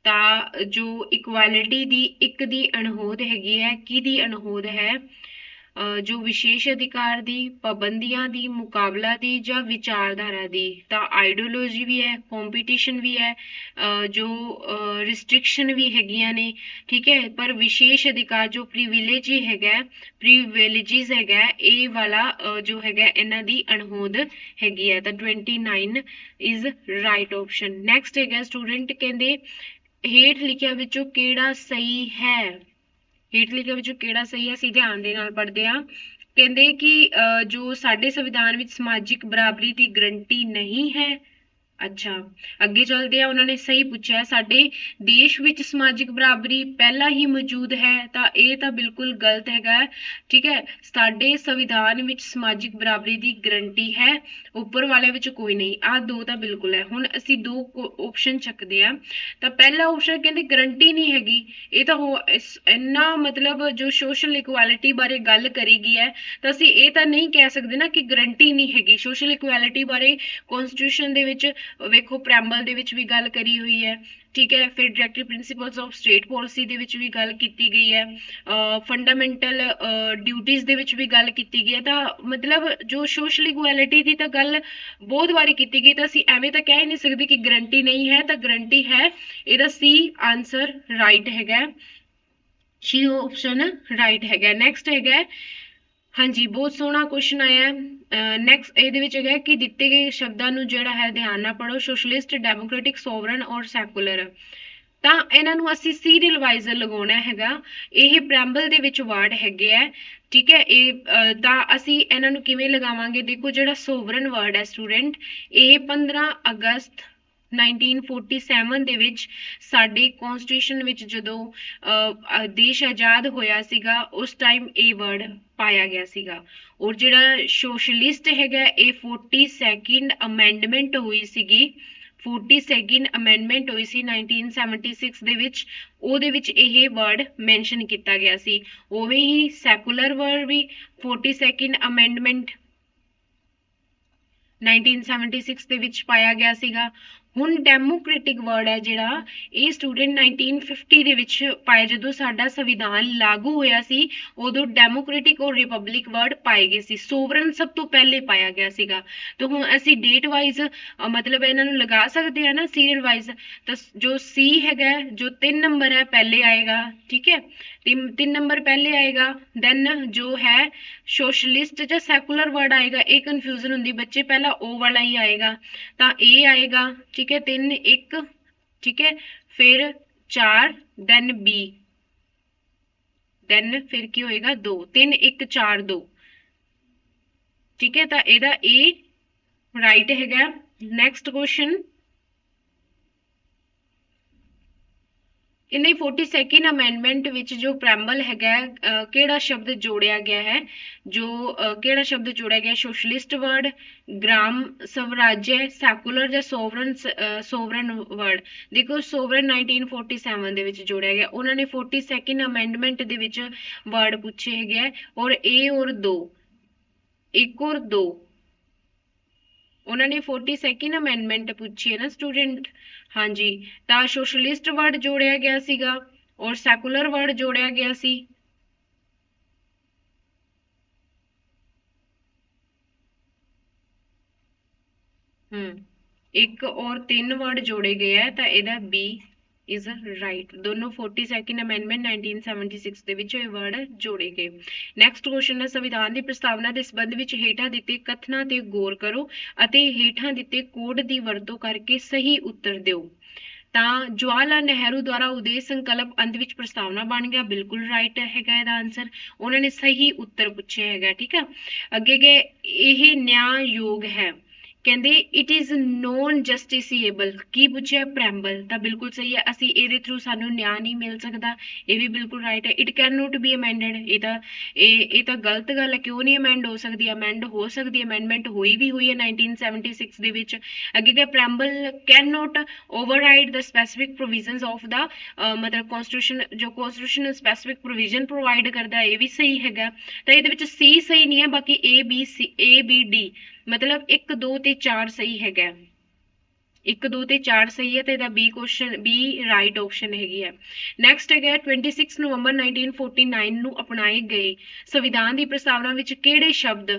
ਤਾਂ ਜੋ ਇਕੁਐਲਿਟੀ ਦੀ ਇੱਕ ਦੀ ਅਣਹੋਂਦ ਹੈਗੀ ਹੈ, ਕਿਹਦੀ ਅਣਹੋਂਦ ਹੈ, ਜੋ ਵਿਸ਼ੇਸ਼ ਅਧਿਕਾਰ ਦੀ, ਪਾਬੰਦੀਆਂ ਦੀ, ਮੁਕਾਬਲਾ ਦੀ ਜਾਂ ਵਿਚਾਰਧਾਰਾ ਦੀ। ਤਾਂ ਆਈਡੀਓਲੋਜੀ ਵੀ ਹੈ, ਕੰਪੀਟੀਸ਼ਨ ਵੀ ਹੈ, ਜੋ ਰਿਸਟ੍ਰਿਕਸ਼ਨ ਵੀ ਹੈਗੀਆਂ ਨੇ, ਠੀਕ ਹੈ। ਪਰ ਵਿਸ਼ੇਸ਼ ਅਧਿਕਾਰ ਜੋ ਪ੍ਰਿਵਿਲੇਜ ਹੈਗਾ, ਪ੍ਰਿਵਿਲੇजेस ਹੈਗਾ, ਇਹ ਵਾਲਾ ਜੋ ਹੈਗਾ ਇਹਨਾਂ ਦੀ ਅਣਹੋਂਦ ਹੈਗੀ ਹੈ। ਤਾਂ 29 ਇਜ਼ ਰਾਈਟ ਆਪਸ਼ਨ। ਨੈਕਸਟ ਹੈਗਾ ਸਟੂਡੈਂਟ, ਕਹਿੰਦੇ ਹੇਠ ਲਿਖਿਆ ਵਿੱਚੋਂ ਕਿਹੜਾ ਸਹੀ ਹੈ। ਹੇਠ ਲਿਖਿਆ ਵਿੱਚੋਂ ਕਿਹੜਾ ਸਹੀ ਹੈ, ਅਸੀਂ ਧਿਆਨ ਦੇ ਨਾਲ ਪੜ੍ਹਦੇ ਹਾਂ। ਕਹਿੰਦੇ ਕਿ ਜੋ ਸਾਡੇ ਸੰਵਿਧਾਨ ਵਿੱਚ ਸਮਾਜਿਕ ਬਰਾਬਰੀ ਦੀ ਗਰੰਟੀ ਨਹੀਂ ਹੈ। ਅੱਛਾ, ਅੱਗੇ ਚੱਲਦੇ ਆ। ਉਹਨਾਂ ਨੇ ਸਹੀ ਪੁੱਛਿਆ, ਸਾਡੇ ਦੇਸ਼ ਵਿੱਚ ਸਮਾਜਿਕ ਬਰਾਬਰੀ ਪਹਿਲਾਂ ਹੀ ਮੌਜੂਦ ਹੈ। ਤਾਂ ਇਹ ਤਾਂ ਬਿਲਕੁਲ ਗਲਤ ਹੈਗਾ, ਠੀਕ ਹੈ। ਸਾਡੇ ਸੰਵਿਧਾਨ ਵਿੱਚ ਸਮਾਜਿਕ ਬਰਾਬਰੀ ਦੀ ਗਰੰਟੀ ਹੈ, ਉੱਪਰ ਵਾਲੇ ਵਿੱਚ ਕੋਈ ਨਹੀਂ। ਆਹ ਦੋ ਤਾਂ ਬਿਲਕੁਲ ਹੈ। ਹੁਣ ਅਸੀਂ ਦੋ ਆਪਸ਼ਨ ਚੱਕਦੇ ਆ। ਤਾਂ ਪਹਿਲਾ ਆਪਸ਼ਨ ਕਹਿੰਦੇ ਗਰੰਟੀ ਨਹੀਂ ਹੈਗੀ। ਇਹ ਤਾਂ ਇੰਨਾ ਮਤਲਬ ਜੋ ਸੋਸ਼ਲ ਇਕੁਐਲਿਟੀ ਬਾਰੇ ਗੱਲ ਕਰੀ ਗਈ ਹੈ, ਤਾਂ ਅਸੀਂ ਇਹ ਤਾਂ ਨਹੀਂ ਕਹਿ ਸਕਦੇ ਨਾ ਕਿ ਗਰੰਟੀ ਨਹੀਂ ਹੈਗੀ। ਸੋਸ਼ਲ ਇਕੁਐਲਿਟੀ ਬਾਰੇ ਕਨਸਟੀਟਿਊਸ਼ਨ ਦੇ ਵਿੱਚ ਵੇਖੋ, ਪ੍ਰੈਂਬਲ ਦੇ ਵਿੱਚ ਵੀ ਗੱਲ ਕਰੀ ਹੋਈ ਹੈ, ਠੀਕ ਹੈ। ਫਿਰ directive principles of state policy ਦੇ ਵਿੱਚ ਵੀ ਗੱਲ ਕੀਤੀ ਗਈ ਹੈ, ਫੰਡਾਮੈਂਟਲ ਡਿਊਟੀਜ਼ ਦੇ ਵਿੱਚ ਵੀ ਗੱਲ ਕੀਤੀ ਗਈ ਹੈ। ਤਾਂ ਮਤਲਬ ਜੋ ਸੋਸ਼ਲ ਇਕੁਐਲਿਟੀ ਦੀ ਤਾਂ ਗੱਲ ਬਹੁਤ ਵਾਰੀ ਕੀਤੀ ਗਈ, ਤਾਂ ਅਸੀਂ ਐਵੇਂ ਤਾਂ ਕਹਿ ਨਹੀਂ ਸਕਦੇ ਕਿ ਗਰੰਟੀ ਨਹੀਂ ਹੈ। ਤਾਂ ਗਰੰਟੀ ਹੈ। ਇਹਦਾ ਸੀ ਆਨਸਰ ਰਾਈਟ ਹੈਗਾ, ਸੀ ਆਪਸ਼ਨ ਰਾਈਟ ਹੈਗਾ। ਨੈਕਸਟ ਹੈਗਾ, ਹਾਂਜੀ, ਬਹੁਤ ਸੋਹਣਾ ਕੁਐਸਚਨ ਆਇਆ। ਨੈਕਸਟ ਇਹਦੇ ਵਿੱਚ ਹੈਗਾ ਕਿ ਦਿੱਤੇ ਗਏ ਸ਼ਬਦਾਂ ਨੂੰ ਜਿਹੜਾ ਹੈ ਧਿਆਨ ਨਾਲ ਪੜੋ। ਸੋਸ਼ਲਿਸਟ, ਡੈਮੋਕ੍ਰੈਟਿਕ, ਸੋਵਰਨ ਔਰ ਸੈਕੂਲਰ। ਤਾਂ ਇਹਨਾਂ ਨੂੰ ਅਸੀਂ ਸੀਰੀਅਲ ਵਾਈਜ਼ ਲਗਾਉਣਾ ਹੈਗਾ। ਇਹ ਪ੍ਰੈਂਬਲ ਦੇ ਵਿੱਚ ਵਰਡ ਹੈਗੇ ਆ, ਠੀਕ ਹੈ। ਇਹ ਤਾਂ ਅਸੀਂ ਇਹਨਾਂ ਨੂੰ ਕਿਵੇਂ ਲਗਾਵਾਂਗੇ, ਦੇਖੋ ਜਿਹੜਾ ਸੋਵਰਨ ਵਰਡ ਹੈ ਸਟੂਡੈਂਟ, ਇਹ 15 ਅਗਸਤ 1947 ਦੇ ਵਿੱਚ ਸਾਡੇ ਕਨਸਟੀਟਿਊਸ਼ਨ ਵਿੱਚ ਜਦੋਂ ਦੇਸ਼ ਆਜ਼ਾਦ ਹੋਇਆ ਸੀਗਾ, ਉਸ ਟਾਈਮ ਇਹ ਵਰਡ ਪਾਇਆ ਗਿਆ ਸੀਗਾ। ਔਰ ਜਿਹੜਾ ਸੋਸ਼ਲਿਸਟ ਹੈਗਾ, ਇਹ 42nd ਅਮੈਂਡਮੈਂਟ ਹੋਈ ਸੀਗੀ, 42nd ਅਮੈਂਡਮੈਂਟ ਹੋਈ ਸੀ 1976 ਦੇ ਵਿੱਚ। ਉਹਦੇ ਵਿੱਚ ਇਹ ਵਰਡ ਮੈਂਸ਼ਨ ਕੀਤਾ ਗਿਆ ਸੀ। ਉਵੇਂ ਹੀ ਸੈਕੂਲਰ ਵਰਡ ਵੀ 42nd ਅਮੈਂਡਮੈਂਟ 1976 ਦੇ ਵਿੱਚ ਪਾਇਆ ਗਿਆ ਸੀਗਾ। ਹੁਣ ਡੈਮੋਕ੍ਰੈਟਿਕ ਵਰਡ ਹੈ ਜਿਹੜਾ, ਇਹ ਸਟੂਡੈਂਟ 1950 ਦੇ ਵਿੱਚ ਪਾਇਆ। ਜਦੋਂ ਸਾਡਾ ਸੰਵਿਧਾਨ ਲਾਗੂ ਹੋਇਆ ਸੀ, ਉਦੋਂ ਡੈਮੋਕ੍ਰੈਟਿਕ ਔਰ ਰਿਪਬਲਿਕ ਵਰਡ ਪਾਏ ਗਏ ਸੀ। ਸੋਵਰਨ ਸਭ ਤੋਂ ਪਹਿਲੇ ਪਾਇਆ ਗਿਆ ਸੀਗਾ। ਤਾਂ ਹੁਣ ਅਸੀਂ ਡੇਟ ਵਾਈਜ਼ ਮਤਲਬ ਇਹਨਾਂ ਨੂੰ ਲਗਾ ਸਕਦੇ ਹਾਂ ਨਾ, ਸੀਰੀਅਲ ਵਾਈਜ਼। ਤਾਂ ਜੋ ਸੀ ਹੈਗਾ, ਜੋ 3 ਨੰਬਰ ਹੈ ਪਹਿਲੇ ਆਏਗਾ, ਠੀਕ ਹੈ। 3 ਨੰਬਰ ਪਹਿਲੇ ਆਏਗਾ। ਦੈਨ ਜੋ ਹੈ ਸੋਸ਼ਲਿਸਟ ਜਾਂ ਸੈਕੂਲਰ ਵਰਡ ਆਏਗਾ। ਇਹ ਕਨਫਿਊਜ਼ਨ ਹੁੰਦੀ ਬੱਚੇ, ਪਹਿਲਾਂ ਉਹ ਵਾਲਾ ਹੀ ਆਏਗਾ। ਤਾਂ ਇਹ ਆਏਗਾ, ਠੀਕ ਹੈ, 3 1, ਠੀਕ ਹੈ। ਫਿਰ 4, ਦੈਨ ਬੀ, ਦੈਨ ਫਿਰ ਕੀ ਹੋਏਗਾ 2, 3 1 4 2, ਠੀਕ ਹੈ। ਤਾਂ ਇਹਦਾ ਇਹ ਰਾਈਟ ਹੈਗਾ। ਨੈਕਸਟ ਕੁਐਸਚਨ, ਇਹਨੇ 42nd ਅਮੈਂਡਮੈਂਟ ਵਿੱਚ ਜੋ ਪ੍ਰੈਂਬਲ ਹੈਗਾ, ਕਿਹੜਾ ਸ਼ਬਦ ਜੋੜਿਆ ਗਿਆ ਹੈ, ਜੋ ਕਿਹੜਾ ਸ਼ਬਦ ਜੋੜਿਆ ਗਿਆ, ਸੋਸ਼ਲਿਸਟ ਵਰਡ, ਗ੍ਰਾਮ ਸਵਰਾਜਯ, ਸੈਕੂਲਰ ਜਾਂ ਸੋਵਰਨ ਵਰਡ। ਦੇਖੋ ਸੋਵਰਨ 1947 ਦੇ ਵਿੱਚ ਜੋੜਿਆ ਗਿਆ। ਉਹਨਾਂ ਨੇ 42nd ਅਮੈਂਡਮੈਂਟ ਦੇ ਵਿੱਚ ਵਰਡ ਪੁੱਛੇ ਹੈਗੇ ਆ, ਔਰ A ਔਰ 2, 1 ਔਰ 2। ਉਹਨਾਂ ਨੇ 42nd ਅਮੈਂਡਮੈਂਟ ਪੁੱਛੀ ਹੈ ਨਾ ਸਟੂਡੈਂਟ, ਹਾਂਜੀ। ਤਾਂ ਸੋਸ਼ਲਿਸਟ ਵਰਡ ਜੋੜਿਆ ਗਿਆ ਸੀਗਾ ਔਰ ਸੈਕੂਲਰ ਵਰਡ ਜੋੜਿਆ ਗਿਆ ਸੀ। ਇੱਕ ਔਰ 3 ਵਰਡ ਜੋੜੇ ਗਏ ਹੈ। ਤਾਂ ਇਹਦਾ B is right। ਦੋਨੋਂ 42nd ਅਮੈਂਡਮੈਂਟ 1976 ਦੇ ਵਿੱਚ ਇਹ ਵਰਡ ਜੋੜੇ ਗਏ। ਨੈਕਸਟ ਕੁਐਸਚਨ ਹੈ, ਸੰਵਿਧਾਨ ਦੀ ਪ੍ਰਸਤਾਵਨਾ ਦੇ ਸੰਬੰਧ ਵਿੱਚ ਹੇਠਾਂ ਦਿੱਤੇ ਕਥਨਾਂ ਤੇ ਗੌਰ ਕਰੋ ਅਤੇ ਹੇਠਾਂ ਦਿੱਤੇ ਕੋਡ ਦੀ ਵਰਤੋਂ ਕਰਕੇ ਸਹੀ ਉੱਤਰ ਦਿਓ। ਤਾਂ ਜਵਾਹਰ ਲਾਲ ਨਹਿਰੂ ਦੁਆਰਾ ਉਦੇਸ਼ ਸੰਕਲਪ ਅੰਤ ਵਿੱਚ ਪ੍ਰਸਤਾਵਨਾ ਬਣ ਗਿਆ, ਬਿਲਕੁਲ ਰਾਈਟ ਹੈਗਾ ਇਹਦਾ ਆਨਸਰ। ਉਹਨਾਂ ਨੇ ਸਹੀ ਉੱਤਰ ਪੁੱਛਿਆ ਹੈਗਾ, ਠੀਕ ਆ। ਅੱਗੇ ਗਏ, ਇਹ ਨਿਆਂਯੋਗ ਹੈ। ਕਹਿੰਦੇ ਇਟ ਇਜ਼ ਨੋਨ ਜਸਟਿਸੀਏਬਲ। ਕੀ ਪੁੱਛਿਆ, ਪ੍ਰੈਂਬਲ। ਤਾਂ ਬਿਲਕੁਲ ਸਹੀ ਹੈ। ਅਸੀਂ ਇਹਦੇ ਥਰੂ ਸਾਨੂੰ ਨਿਆਂ ਨਹੀਂ ਮਿਲ ਸਕਦਾ, ਇਹ ਵੀ ਬਿਲਕੁਲ ਰਾਈਟ ਹੈ। It can not be amended. ਇਹ ਤਾਂ ਗਲਤ ਗੱਲ ਹੈ, ਕਿਉਂ ਨਹੀਂ ਅਮੈਂਡ ਹੋ ਸਕਦੀ, ਅਮੈਂਡ ਹੋ ਸਕਦੀ, ਅਮੈਂਡਮੈਂਟ ਹੋਈ ਵੀ ਹੋਈ ਹੈ 1976 ਦੇ ਵਿੱਚ। ਅੱਗੇ ਗਿਆ, preamble can not override the specific provisions of the ਮਤਲਬ ਕਨਸਟੀਟਿਊਸ਼ਨ, ਜੋ ਕਨਸਟੀਟਿਊਸ਼ਨ ਸਪੈਸੀਫਿਕ ਪ੍ਰੋਵੀਜ਼ਨ ਪ੍ਰੋਵਾਈਡ ਕਰਦਾ, ਇਹ ਵੀ ਸਹੀ ਹੈਗਾ। ਤਾਂ ਇਹਦੇ ਵਿੱਚ C ਸਹੀ ਨਹੀਂ ਹੈ, ਬਾਕੀ A B D ਮਤਲਬ 1 2 ਤੇ 4 ਸਹੀ ਹੈਗਾ। 1 2 ਤੇ 4 ਸਹੀ ਹੈ ਤੇ ਇਹਦਾ B question B right option ਹੈਗੀ ਹੈ। ਨੈਕਸਟ ਹੈਗਾ 26 ਨਵੰਬਰ 1949 ਨੂੰ ਅਪਣਾਏ ਗਏ ਸੰਵਿਧਾਨ ਦੀ ਪ੍ਰਸਤਾਵਨਾ ਵਿੱਚ ਕਿਹੜੇ ਸ਼ਬਦ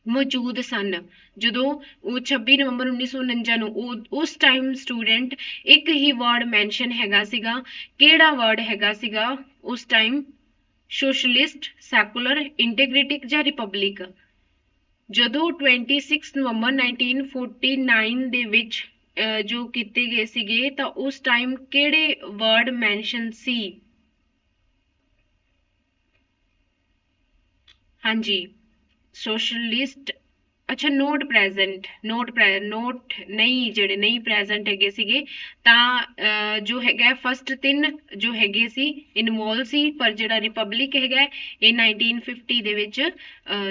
ਮੌਜੂਦ ਸਨ। ਜਦੋਂ ਉਹ 26 ਨਵੰਬਰ 1949 ਨੂੰ ਉਸ ਟਾਈਮ ਸਟੂਡੈਂਟ ਇੱਕ ਹੀ ਵਰਡ ਮੈਂਸ਼ਨ ਹੈਗਾ ਸੀਗਾ, ਕਿਹੜਾ ਵਰਡ ਹੈਗਾ ਸੀਗਾ ਉਸ ਟਾਈਮ? ਸੋਸ਼ਲਿਸਟ, ਸੈਕੂਲਰ, ਇੰਟੀਗ੍ਰੇਟਿਕ ਜਾਂ ਰਿਪਬਲਿਕ। ਜਦੋਂ 26 ਨਵੰਬਰ 1949 ਦੇ ਵਿੱਚ ਜੋ ਕੀਤੇ ਗਏ ਸੀਗੇ ਤਾਂ ਉਸ ਟਾਈਮ ਕਿਹੜੇ ਵਰਡ ਮੈਂਸ਼ਨ ਸੀ? ਹਾਂਜੀ, ਸੋਸ਼ਲਿਸਟ। ਅੱਛਾ, ਨੋਟ ਪ੍ਰੈਜ਼ੈਂਟ, ਨੋਟ ਨਹੀਂ, ਜਿਹੜੇ ਨਹੀਂ ਪ੍ਰੈਜ਼ੈਂਟ ਹੈਗੇ ਸੀਗੇ ਤਾਂ ਜੋ ਹੈਗਾ ਫਸਟ 3 ਜੋ ਹੈਗੇ ਸੀ ਇਨਵੋਲਵ ਸੀ, ਪਰ ਜਿਹੜਾ ਰਿਪਬਲਿਕ ਹੈਗਾ ਇਹ 1950 ਦੇ ਵਿੱਚ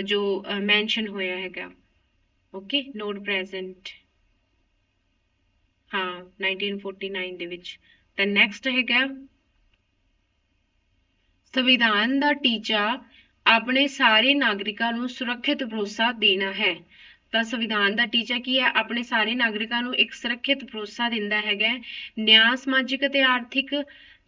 ਜੋ ਮੈਂਸ਼ਨ ਹੋਇਆ ਹੈਗਾ। ਓਕੇ, ਨੋਟ ਪ੍ਰੈਜ਼ੈਂਟ, ਹਾਂ 1949 ਦੇ ਵਿੱਚ। ਤਾਂ ਨੈਕਸਟ ਹੈਗਾ ਸੰਵਿਧਾਨ ਦਾ ਟੀਚਾ ਆਪਣੇ ਸਾਰੇ ਨਾਗਰਿਕਾਂ ਨੂੰ ਸੁਰੱਖਿਅਤ ਭਰੋਸਾ ਦੇਣਾ ਹੈ। ਤਾਂ ਸੰਵਿਧਾਨ ਦਾ ਟੀਚਾ ਕੀ ਹੈ? ਆਪਣੇ ਸਾਰੇ ਨਾਗਰਿਕਾਂ ਨੂੰ ਇੱਕ ਸੁਰੱਖਿਅਤ ਭਰੋਸਾ ਦਿੰਦਾ ਹੈਗਾ। ਨਿਆਂ ਸਮਾਜਿਕ ਅਤੇ ਆਰਥਿਕ,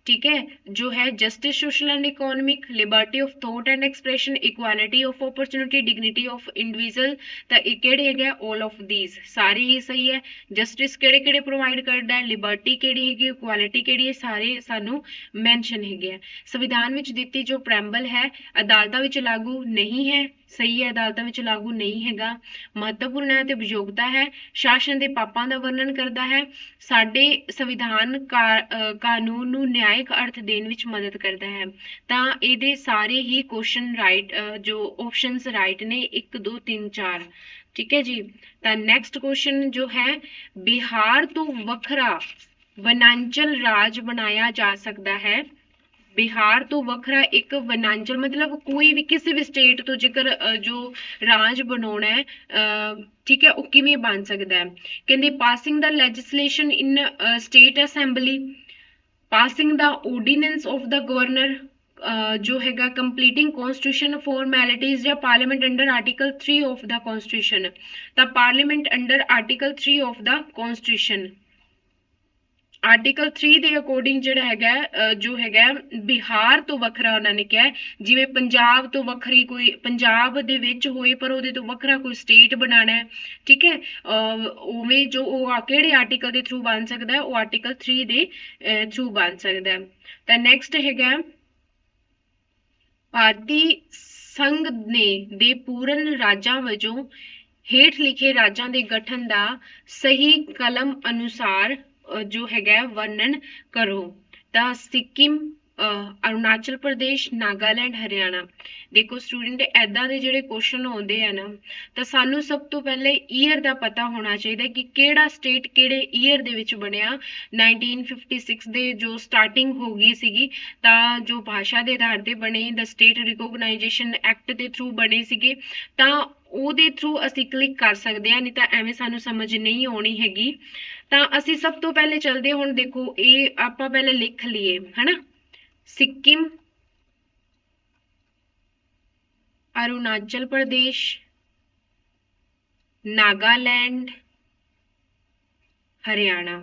ਠੀਕ ਹੈ, ਜੋ ਹੈ justice social and economic, Liberty of thought and expression, equality of opportunity, dignity of individual. ਤਾਂ ਇਹ ਕਿਹੜੇ ਹੈਗੇ? ਆਲ ਆਫ ਥੀਸ, ਸਾਰੇ ਹੀ ਸਹੀ ਹੈ। ਜਸਟਿਸ ਕਿਹੜੇ ਕਿਹੜੇ ਪ੍ਰੋਵਾਈਡ ਕਰਦਾ ਹੈ, ਲਿਬਰਟੀ ਕਿਹੜੀ ਹੈਗੀ, ਇਕੁਐਲਿਟੀ ਕਿਹੜੀ ਹੈ, ਸਾਰੇ ਸਾਨੂੰ ਮੈਂਸ਼ਨ ਹੈਗੇ ਆ। ਸੰਵਿਧਾਨ ਵਿੱਚ ਦਿੱਤੀ ਜੋ ਪ੍ਰੈਂਬਲ ਹੈ ਅਦਾਲਤਾਂ ਵਿੱਚ ਲਾਗੂ ਨਹੀਂ ਹੈ, ਸਹੀ ਹੈ, ਅਦਾਲਤਾਂ ਵਿੱਚ ਲਾਗੂ ਨਹੀਂ ਹੈਗਾ। ਮਹੱਤਵਪੂਰਨ ਹੈ ਤੇ ਉਪਯੋਗਤਾ ਹੈ, ਸ਼ਾਸਨ ਦੇ ਪਾਪਾਂ ਦਾ ਵਰਣਨ ਕਰਦਾ ਹੈ, ਸਾਡੇ ਸੰਵਿਧਾਨ ਕਾਨੂੰਨ ਨੂੰ ਨਿਆਇਕ ਅਰਥ ਦੇਣ ਵਿੱਚ ਮਦਦ ਕਰਦਾ ਹੈ। ਤਾਂ ਇਹਦੇ ਸਾਰੇ ਹੀ ਕੁਐਸਚਨ ਰਾਈਟ, ਜੋ ਆਪਸ਼ਨਸ ਰਾਈਟ ਨੇ 1 2 3 4, ਠੀਕ ਹੈ ਜੀ। ਤਾਂ ਨੈਕਸਟ ਕੁਐਸਚਨ ਜੋ ਹੈ ਬਿਹਾਰ ਤੋਂ ਵੱਖਰਾ ਵਨਾਂਚਲ ਰਾਜ ਬਣਾਇਆ ਜਾ ਸਕਦਾ ਹੈ। ਬਿਹਾਰ ਤੋਂ ਵੱਖਰਾ ਇੱਕ ਵਨਾਂਚਲ ਮਤਲਬ ਕੋਈ ਵੀ ਕਿਸੇ ਵੀ ਸਟੇਟ ਤੋਂ ਜੇਕਰ ਜੋ ਰਾਜ ਬਣਾਉਣਾ ਹੈ, ਠੀਕ ਹੈ, ਉਹ ਕਿਵੇਂ ਬਣ ਸਕਦਾ ਹੈ? ਕਹਿੰਦੇ passing the legislation in state assembly, passing the ordinance of the governor, ਜੋ ਹੈਗਾ ਕੰਪਲੀਟਿੰਗ ਕਨਸਟੀਟਿਊਸ਼ਨ ਫਾਰਮੈਲਿਟੀਜ਼, ਜਾਂ parliament under article 3 of the constitution. ਤਾਂ parliament under article 3 of the constitution, article 3 ਦੇ ਅਕੋਰਡਿੰਗ ਜਿਹੜਾ ਹੈਗਾ ਜੋ ਹੈਗਾ ਬਿਹਾਰ ਤੋਂ ਵੱਖਰਾ ਉਹਨਾਂ ਨੇ ਕਿਹਾ, ਜਿਵੇਂ ਪੰਜਾਬ ਤੋਂ ਵੱਖਰੀ ਕੋਈ ਪੰਜਾਬ ਦੇ ਵਿੱਚ ਹੋਏ ਪਰ ਉਹਦੇ ਤੋਂ ਵੱਖਰਾ ਕੋਈ ਸਟੇਟ ਬਣਾਉਣਾ ਹੈ, ਠੀਕ ਹੈ, ਉਵੇਂ ਜੋ ਉਹ ਕਿਹੜੇ ਆਰਟੀਕਲ ਦੇ ਥਰੂ ਬਣ ਸਕਦਾ? ਉਹ ਆਰਟੀਕਲ 3 ਦੇ ਥਰੂ ਬਣ ਸਕਦਾ। ਤਾਂ ਨੈਕਸਟ ਹੈਗਾ ਭਾਰਤੀ ਸੰਘ ਨੇ ਦੇ ਪੂਰਨ ਰਾਜਾਂ ਵਜੋਂ ਹੇਠ ਲਿਖੇ ਰਾਜਾਂ ਦੇ ਗਠਨ ਦਾ ਸਹੀ ਕਲਮ ਅਨੁਸਾਰ ਜੋ ਹੈਗਾ ਵਰਣਨ ਕਰੋ। ਤਾਂ ਸਿੱਕਿਮ, ਅਰੁਣਾਚਲ ਪ੍ਰਦੇਸ਼, ਨਾਗਾਲੈਂਡ, ਹਰਿਆਣਾ। ਦੇਖੋ ਸਟੂਡੈਂਟ, ਐਦਾਂ ਦੇ ਜਿਹੜੇ ਕੁਐਸਚਨ ਆਉਂਦੇ ਆ ਨਾ ਤਾਂ ਸਾਨੂੰ ਸਭ ਤੋਂ ਪਹਿਲੇ ਈਅਰ ਦਾ ਪਤਾ ਹੋਣਾ ਚਾਹੀਦਾ ਕਿ ਕਿਹੜਾ ਸਟੇਟ ਕਿਹੜੇ ਈਅਰ ਦੇ ਵਿੱਚ ਬਣਿਆ। 1956 ਦੇ ਜੋ ਸਟਾਰਟਿੰਗ ਹੋ ਗਈ ਸੀਗੀ, ਤਾਂ ਜੋ ਭਾਸ਼ਾ ਦੇ ਆਧਾਰ ਤੇ ਬਣੇ, ਦਾ ਸਟੇਟ ਰਿਕੋਗਨਾਈਜੇਸ਼ਨ ਐਕਟ ਦੇ ਥਰੂ ਬਣੇ ਸੀਗੇ, ਤਾਂ ਉਹਦੇ ਥਰੂ ਅਸੀਂ ਕਲਿੱਕ ਕਰ ਸਕਦੇ ਹਾਂ, ਨਹੀਂ ਤਾਂ ਐਵੇਂ ਸਾਨੂੰ ਸਮਝ ਨਹੀਂ ਆਉਣੀ ਹੈਗੀ। ਤਾਂ ਅਸੀਂ ਸਭ ਤੋਂ ਪਹਿਲੇ ਚਲਦੇ, ਹੁਣ ਦੇਖੋ ਇਹ ਆਪਾਂ ਪਹਿਲੇ ਲਿਖ ਲਈਏ ਹਨਾ, ਸਿੱਕਿਮ, ਅਰੁਣਾਚਲ ਪ੍ਰਦੇਸ਼, ਨਾਗਾਲੈਂਡ, ਹਰਿਆਣਾ।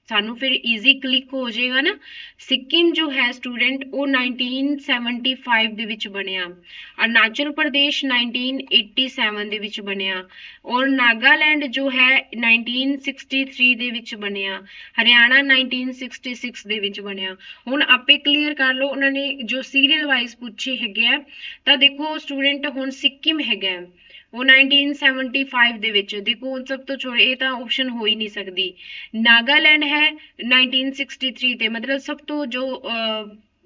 ਸਾਨੂੰ ਫਿਰ ਈਜ਼ੀ ਕਲਿੱਕ ਹੋ ਜਾਏਗਾ ਨਾ। ਸਿੱਕਿਮ ਜੋ ਹੈ ਸਟੂਡੈਂਟ ਉਹ 1975 ਦੇ ਵਿੱਚ ਬਣਿਆ, ਅਰੁਣਾਚਲ ਪ੍ਰਦੇਸ਼ 1987 ਦੇ ਵਿੱਚ ਬਣਿਆ, ਔਰ ਨਾਗਾਲੈਂਡ ਜੋ ਹੈ 1963 ਦੇ ਵਿੱਚ ਬਣਿਆ, ਹਰਿਆਣਾ 1966 ਦੇ ਵਿੱਚ ਬਣਿਆ। ਹੁਣ ਆਪੇ ਕਲੀਅਰ ਕਰ ਲਓ, ਉਹਨਾਂ ਨੇ ਜੋ ਸੀਰੀਅਲ ਵਾਈਜ਼ ਪੁੱਛੇ ਹੈਗੇ ਆ। ਤਾਂ ਦੇਖੋ ਸਟੂਡੈਂਟ ਹੁਣ ਸਿੱਕਿਮ ਹੈਗਾ ਉਹ 1975 ਦੇ ਵਿੱਚ, ਦੇਖੋ ਸਭ ਤੋਂ ਛੋਟੇ ਇਹ ਤਾਂ ਆਪਸ਼ਨ ਹੋ ਹੀ ਨਹੀਂ ਸਕਦੀ। ਨਾਗਾਲੈਂਡ ਹੈ 1963 ਤੇ, ਮਤਲਬ ਸਭ ਤੋਂ ਜੋ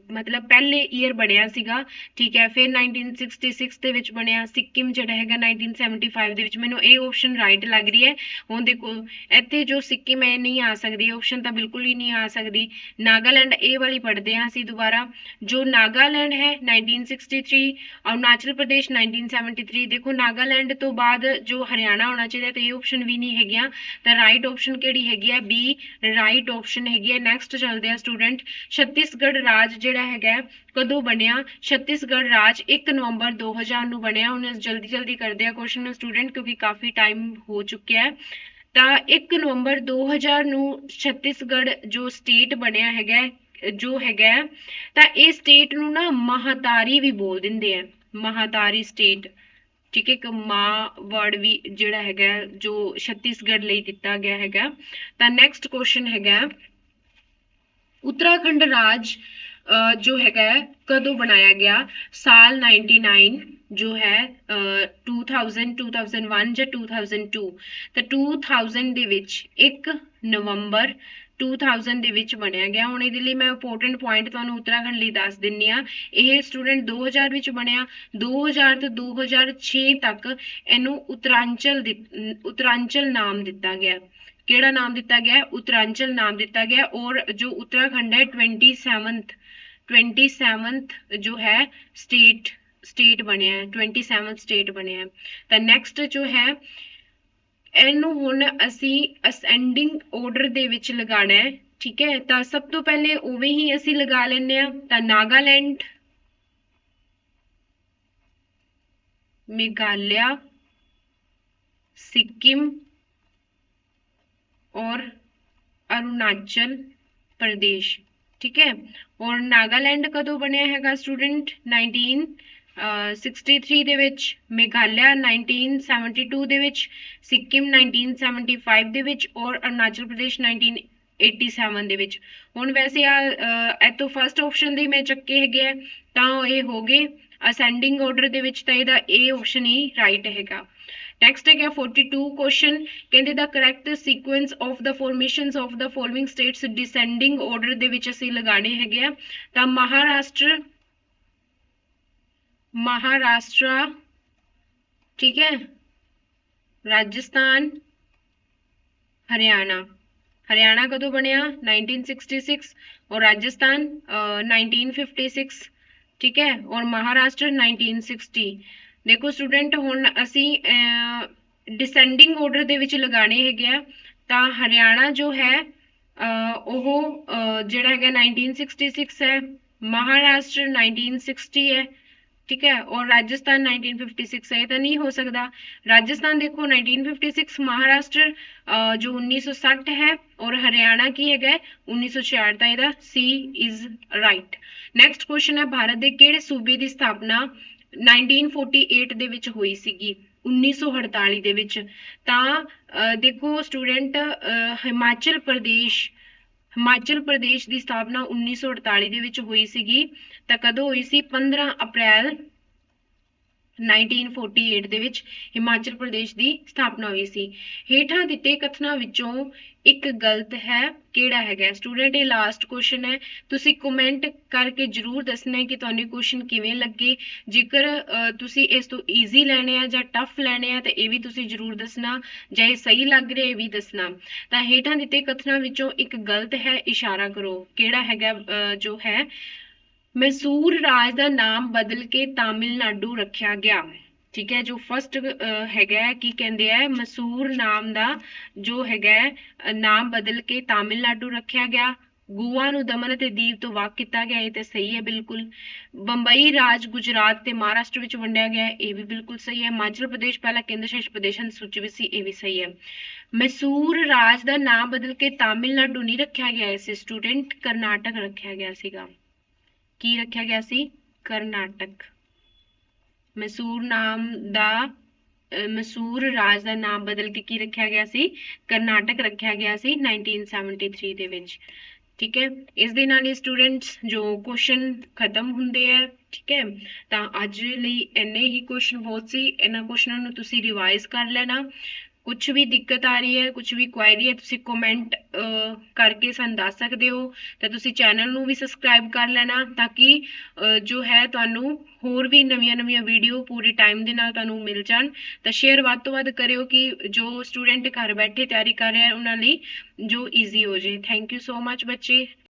ਮਤਲਬ ਪਹਿਲੇ ਈਅਰ ਬਣਿਆ ਸੀਗਾ, ਠੀਕ ਹੈ। ਫਿਰ 1966 ਦੇ ਵਿੱਚ ਬਣਿਆ। ਸਿੱਕਿਮ ਜਿਹੜਾ ਹੈਗਾ 1975 ਦੇ ਵਿੱਚ। ਮੈਨੂੰ ਇਹ ਆਪਸ਼ਨ ਰਾਈਟ ਲੱਗ ਰਹੀ ਹੈ। ਹੁਣ ਦੇਖੋ ਇੱਥੇ ਜੋ ਸਿੱਕਿਮ ਹੈ ਨਹੀਂ ਆ ਸਕਦੀ, ਆਪਸ਼ਨ ਤਾਂ ਬਿਲਕੁਲ ਹੀ ਨਹੀਂ ਆ ਸਕਦੀ। ਨਾਗਾਲੈਂਡ ਇਹ ਵਾਲੀ ਪੜ੍ਹਦੇ ਹਾਂ ਅਸੀਂ ਦੁਬਾਰਾ, ਜੋ ਨਾਗਾਲੈਂਡ ਹੈ 1963, ਅਰੁਣਾਚਲ ਪ੍ਰਦੇਸ਼ 1973। ਦੇਖੋ ਨਾਗਾਲੈਂਡ ਤੋਂ ਬਾਅਦ ਜੋ ਹਰਿਆਣਾ ਹੋਣਾ ਚਾਹੀਦਾ, ਤਾਂ ਇਹ ਆਪਸ਼ਨ ਵੀ ਨਹੀਂ ਹੈਗੀਆਂ। ਤਾਂ ਰਾਈਟ ਆਪਸ਼ਨ ਕਿਹੜੀ ਹੈਗੀ ਹੈ? ਬੀ ਰਾਈਟ ਆਪਸ਼ਨ ਹੈਗੀ ਹੈ। ਨੈਕਸਟ ਚੱਲਦੇ ਆ ਸਟੂਡੈਂਟ, ਛੱਤੀਸਗੜ੍ਹ ਰਾਜ ਜਿਹੜਾ ਹੈਗਾ ਕਦੋਂ ਬਣਿਆ? ਛੱਤੀਸਗੜ੍ਹ ਰਾਜ 1 ਨਵੰਬਰ 2000 ਨੂੰ ਬਣਿਆ। ਹੁਣ ਜਲਦੀ ਕਰਦੇ ਆ ਕੁਐਸਚਨ ਸਟੂਡੈਂਟ, ਕਿਉਂਕਿ ਕਾਫੀ ਟਾਈਮ ਹੋ ਚੁੱਕਿਆ ਹੈ। ਤਾਂ 1 ਨਵੰਬਰ 2000 ਨੂੰ ਛੱਤੀਸਗੜ੍ਹ ਜੋ ਸਟੇਟ ਬਣਿਆ ਹੈਗਾ ਜੋ ਹੈਗਾ ਤਾਂ ਇਹ ਸਟੇਟ ਨੂੰ ਨਾ ਮਹਾਤਾਰੀ ਵੀ ਬੋਲ ਦਿੰਦੇ ਆ, ਮਹਾਤਾਰੀ ਸਟੇਟ। ਠੀਕ ਹੈ, ਇੱਕ ਮਾਂ ਵਰਡ ਵੀ ਜਿਹੜਾ ਹੈਗਾ ਜੋ ਛੱਤੀਸਗੜ੍ਹ ਲਈ ਦਿੱਤਾ ਗਿਆ ਹੈਗਾ। ਤਾਂ ਨੈਕਸਟ ਕੁਐਸਚਨ ਹੈਗਾ ਉੱਤਰਾਖੰਡ ਰਾਜ ਜੋ ਹੈਗਾ ਕਦੋਂ ਬਣਾਇਆ ਗਿਆ? ਸਾਲ 99 ਜੋ ਹੈ 2000 2001 ਜਾਂ 2002। ਤਾਂ 2000 ਦੇ ਵਿੱਚ 1 ਨਵੰਬਰ 2000 ਦੇ ਵਿੱਚ ਬਣਿਆ ਗਿਆ। ਹੁਣ ਇਹਦੇ ਲਈ ਮੈਂ ਇੰਪੋਰਟੈਂਟ ਪੁਆਇੰਟ ਤੁਹਾਨੂੰ ਉੱਤਰਾਖੰਡ ਲਈ ਦੱਸ ਦਿੰਨੀ ਆ। ਇਹ ਸਟੂਡੈਂਟ 2000 ਵਿੱਚ ਬਣਿਆ, 2000 ਤੋਂ 2006 ਤੱਕ ਇਹਨੂੰ ਉੱਤਰਾਂਚਲ ਨਾਮ ਦਿੱਤਾ ਗਿਆ। ਕਿਹੜਾ ਨਾਮ ਦਿੱਤਾ ਗਿਆ? ਉੱਤਰਾਂਚਲ ਨਾਮ ਦਿੱਤਾ ਗਿਆ। ਔਰ ਜੋ ਉੱਤਰਾਖੰਡ ਹੈ 27th ਜੋ ਹੈ ਸਟੇਟ ਬਣਿਆ ਹੈ, 27th ਸਟੇਟ ਬਣਿਆ ਹੈ। ਤਾਂ ਨੈਕਸਟ ਜੋ ਹੈ ਇਹਨੂੰ ਹੁਣ ਅਸੀਂ ਅਸੈਂਡਿੰਗ ਆਰਡਰ ਦੇ ਵਿੱਚ ਲਗਾਉਣਾ ਹੈ। ਠੀਕ ਹੈ, ਤਾਂ ਸਭ ਤੋਂ ਪਹਿਲੇ ਉਵੇਂ ਹੀ ਅਸੀਂ ਲਗਾ ਲੈਂਦੇ ਆ। ਤਾਂ ਨਾਗਾਲੈਂਡ, ਮੇਘਾਲਿਆ, सिक्किम और अरुणाचल प्रदेश। ठीक है, और नागालैंड कदों बनया हैगा स्टूडेंट? 1963 ਦੇ ਵਿੱਚ, ਮੇਘਾਲਿਆ 1972 ਦੇ ਵਿੱਚ, ਸਿੱਕਿਮ 1975 ਦੇ ਵਿੱਚ ਔਰ ਅਰੁਣਾਚਲ ਪ੍ਰਦੇਸ਼ 1987 ਦੇ ਵਿੱਚ। ਹੁਣ ਵੈਸੇ ਆ ਇਤੋਂ ਫਸਟ ਆਪਸ਼ਨ ਦੇ ਮੈਂ ਚੱਕੇ ਹੈਗੇ ਆ ਤਾਂ ਇਹ ਹੋ ਗਏ ਅਸੈਂਡਿੰਗ ਆਰਡਰ ਦੇ ਵਿੱਚ, ਤਾਂ ਇਹਦਾ ਇਹ ਆਪਸ਼ਨ ਹੀ ਰਾਈਟ ਹੈਗਾ। ਨੈਕਸਟ ਹੈਗਾ 42 ਕੁਐਸਚਨ, ਕਹਿੰਦੇ the correct sequence of the formations of the following states descending order ਦੇ ਵਿੱਚ ਅਸੀਂ ਲਗਾਣੇ ਹੈਗੇ ਆ। ਤਾਂ ਮਹਾਰਾਸ਼ਟਰ, ਠੀਕ ਹੈ, ਰਾਜਸਥਾਨ, ਹਰਿਆਣਾ ਕਦੋਂ ਬਣਿਆ? 1966 और राजस्थान 1956। ठीक है, और महाराष्ट्र 1960। देखो स्टूडेंट हुण असी डिसेंडिंग ऑर्डर दे विच लगाने हैगे आ। तां हरियाणा जो है ओह जिहड़ा हैगा 1966 है, महाराष्ट्र 1960 है। ठीक है, और राजस्थान 1956 है। तो नहीं हो सकता। राजस्थान देखो 1956, महाराष्ट्र जो 1960 है और हरियाणा की है 1966। तो ਇਹਦਾ C is right. Next question है भारत के किहड़े सूबे की स्थापना 1948 ਦੇ ਵਿੱਚ ਹੋਈ ਸੀਗੀ? 1948 ਦੇ ਵਿੱਚ। ਤਾਂ ਦੇਖੋ स्टूडेंट हिमाचल प्रदेश ਦੀ ਸਥਾਪਨਾ 1948 ਦੇ ਵਿੱਚ ਹੋਈ ਸੀਗੀ। ਤਾਂ ਕਦੋਂ ਹੋਈ ਸੀ? 15 ਅਪ੍ਰੈਲ 1948 ਦੇ ਵਿੱਚ ਹਿਮਾਚਲ ਪ੍ਰਦੇਸ਼ ਦੀ ਸਥਾਪਨਾ ਹੋਈ ਸੀ। ਹੇਠਾਂ ਦਿੱਤੇ ਕਥਨਾਂ ਵਿੱਚੋਂ ਇੱਕ ਗਲਤ ਹੈ, ਕਿਹੜਾ ਹੈਗਾ? ਸਟੂਡੈਂਟ ਇਹ ਲਾਸਟ ਕੁਐਸਚਨ ਹੈ, ਤੁਸੀਂ ਕਮੈਂਟ ਕਰਕੇ ਜਰੂਰ ਦੱਸਣਾ ਹੈ ਕਿ ਤੁਹਾਨੂੰ ਕੁਐਸਚਨ ਕਿਵੇਂ ਲੱਗੇ। ਜੇਕਰ ਤੁਸੀਂ ਇਸ ਤੋਂ ਈਜ਼ੀ ਲੈਣੇ ਆ ਜਾਂ ਟਫ ਲੈਣੇ ਆ ਤਾਂ ਇਹ ਵੀ ਤੁਸੀਂ ਜਰੂਰ ਦੱਸਣਾ, ਜਾਂ ਇਹ ਸਹੀ ਲੱਗ ਰਿਹਾ ਇਹ ਵੀ ਦੱਸਣਾ। ਤਾਂ ਹੇਠਾਂ ਦਿੱਤੇ ਕਥਨਾਂ ਵਿੱਚੋਂ ਇੱਕ ਗਲਤ ਹੈ, ਇਸ਼ਾਰਾ ਕਰੋ। ਕਿਹੜਾ ਹੈਗਾ ਜੋ ਹੈ? मैसूर राज का नाम बदल के तमिलनाडु रखा गया। ठीक है, जो फस्ट हैगा की कहते हैं मैसूर नाम का जो हैगा नाम बदल के तमिलनाडु रखा गया। गोवा नूं दमन ते दीव तो वाक किया गया, ये तो सही है बिल्कुल। बंबई राज गुजरात ते महाराष्ट्र विच वंडिया गया, ये भी बिल्कुल सही है। हिमाचल प्रदेश पहला केंद्र शासित प्रदेशों की सूची में सी, ये भी सही है। मैसूर राज का नाम बदल के तमिलनाडु नहीं रखा गया इसे स्टूडेंट, करनाटक रखा गया सीगा। की रखा गया सी? करनाटक। मैसूर राज का नाम बदल के की रखा गया सी? करनाटक रखा गया सी 1973 ਦੇ ਵਿੱਚ। ठीक है, इस दे नाल स्टूडेंट्स जो क्वेश्चन खत्म हुंदे है। ठीक है, ਤਾਂ ਅੱਜ ਲਈ ਇੰਨੇ ਹੀ क्वेश्चन बहुत सी। ਇਹਨਾਂ क्वेश्चनों ਨੂੰ ਤੁਸੀਂ ਰਿਵਾਈਜ਼ ਕਰ ਲੈਣਾ। कुछ भी दिक्कत आ रही है, कुछ भी क्वेरी है, तुसी कमेंट करके सानू दस सकते हो। तो तुसी चैनल नू भी सबसक्राइब कर लेना ताकि जो है तुहानू होर भी नवीं वीडियो पूरे टाइम दे नाल तुहानू मिल जान। तो शेयर वध तो वध करियो कि जो स्टूडेंट घर बैठे तैयारी कर रहे हैं उन्हां लई जो ईजी हो जाए। थैंक यू सो मच बच्चे।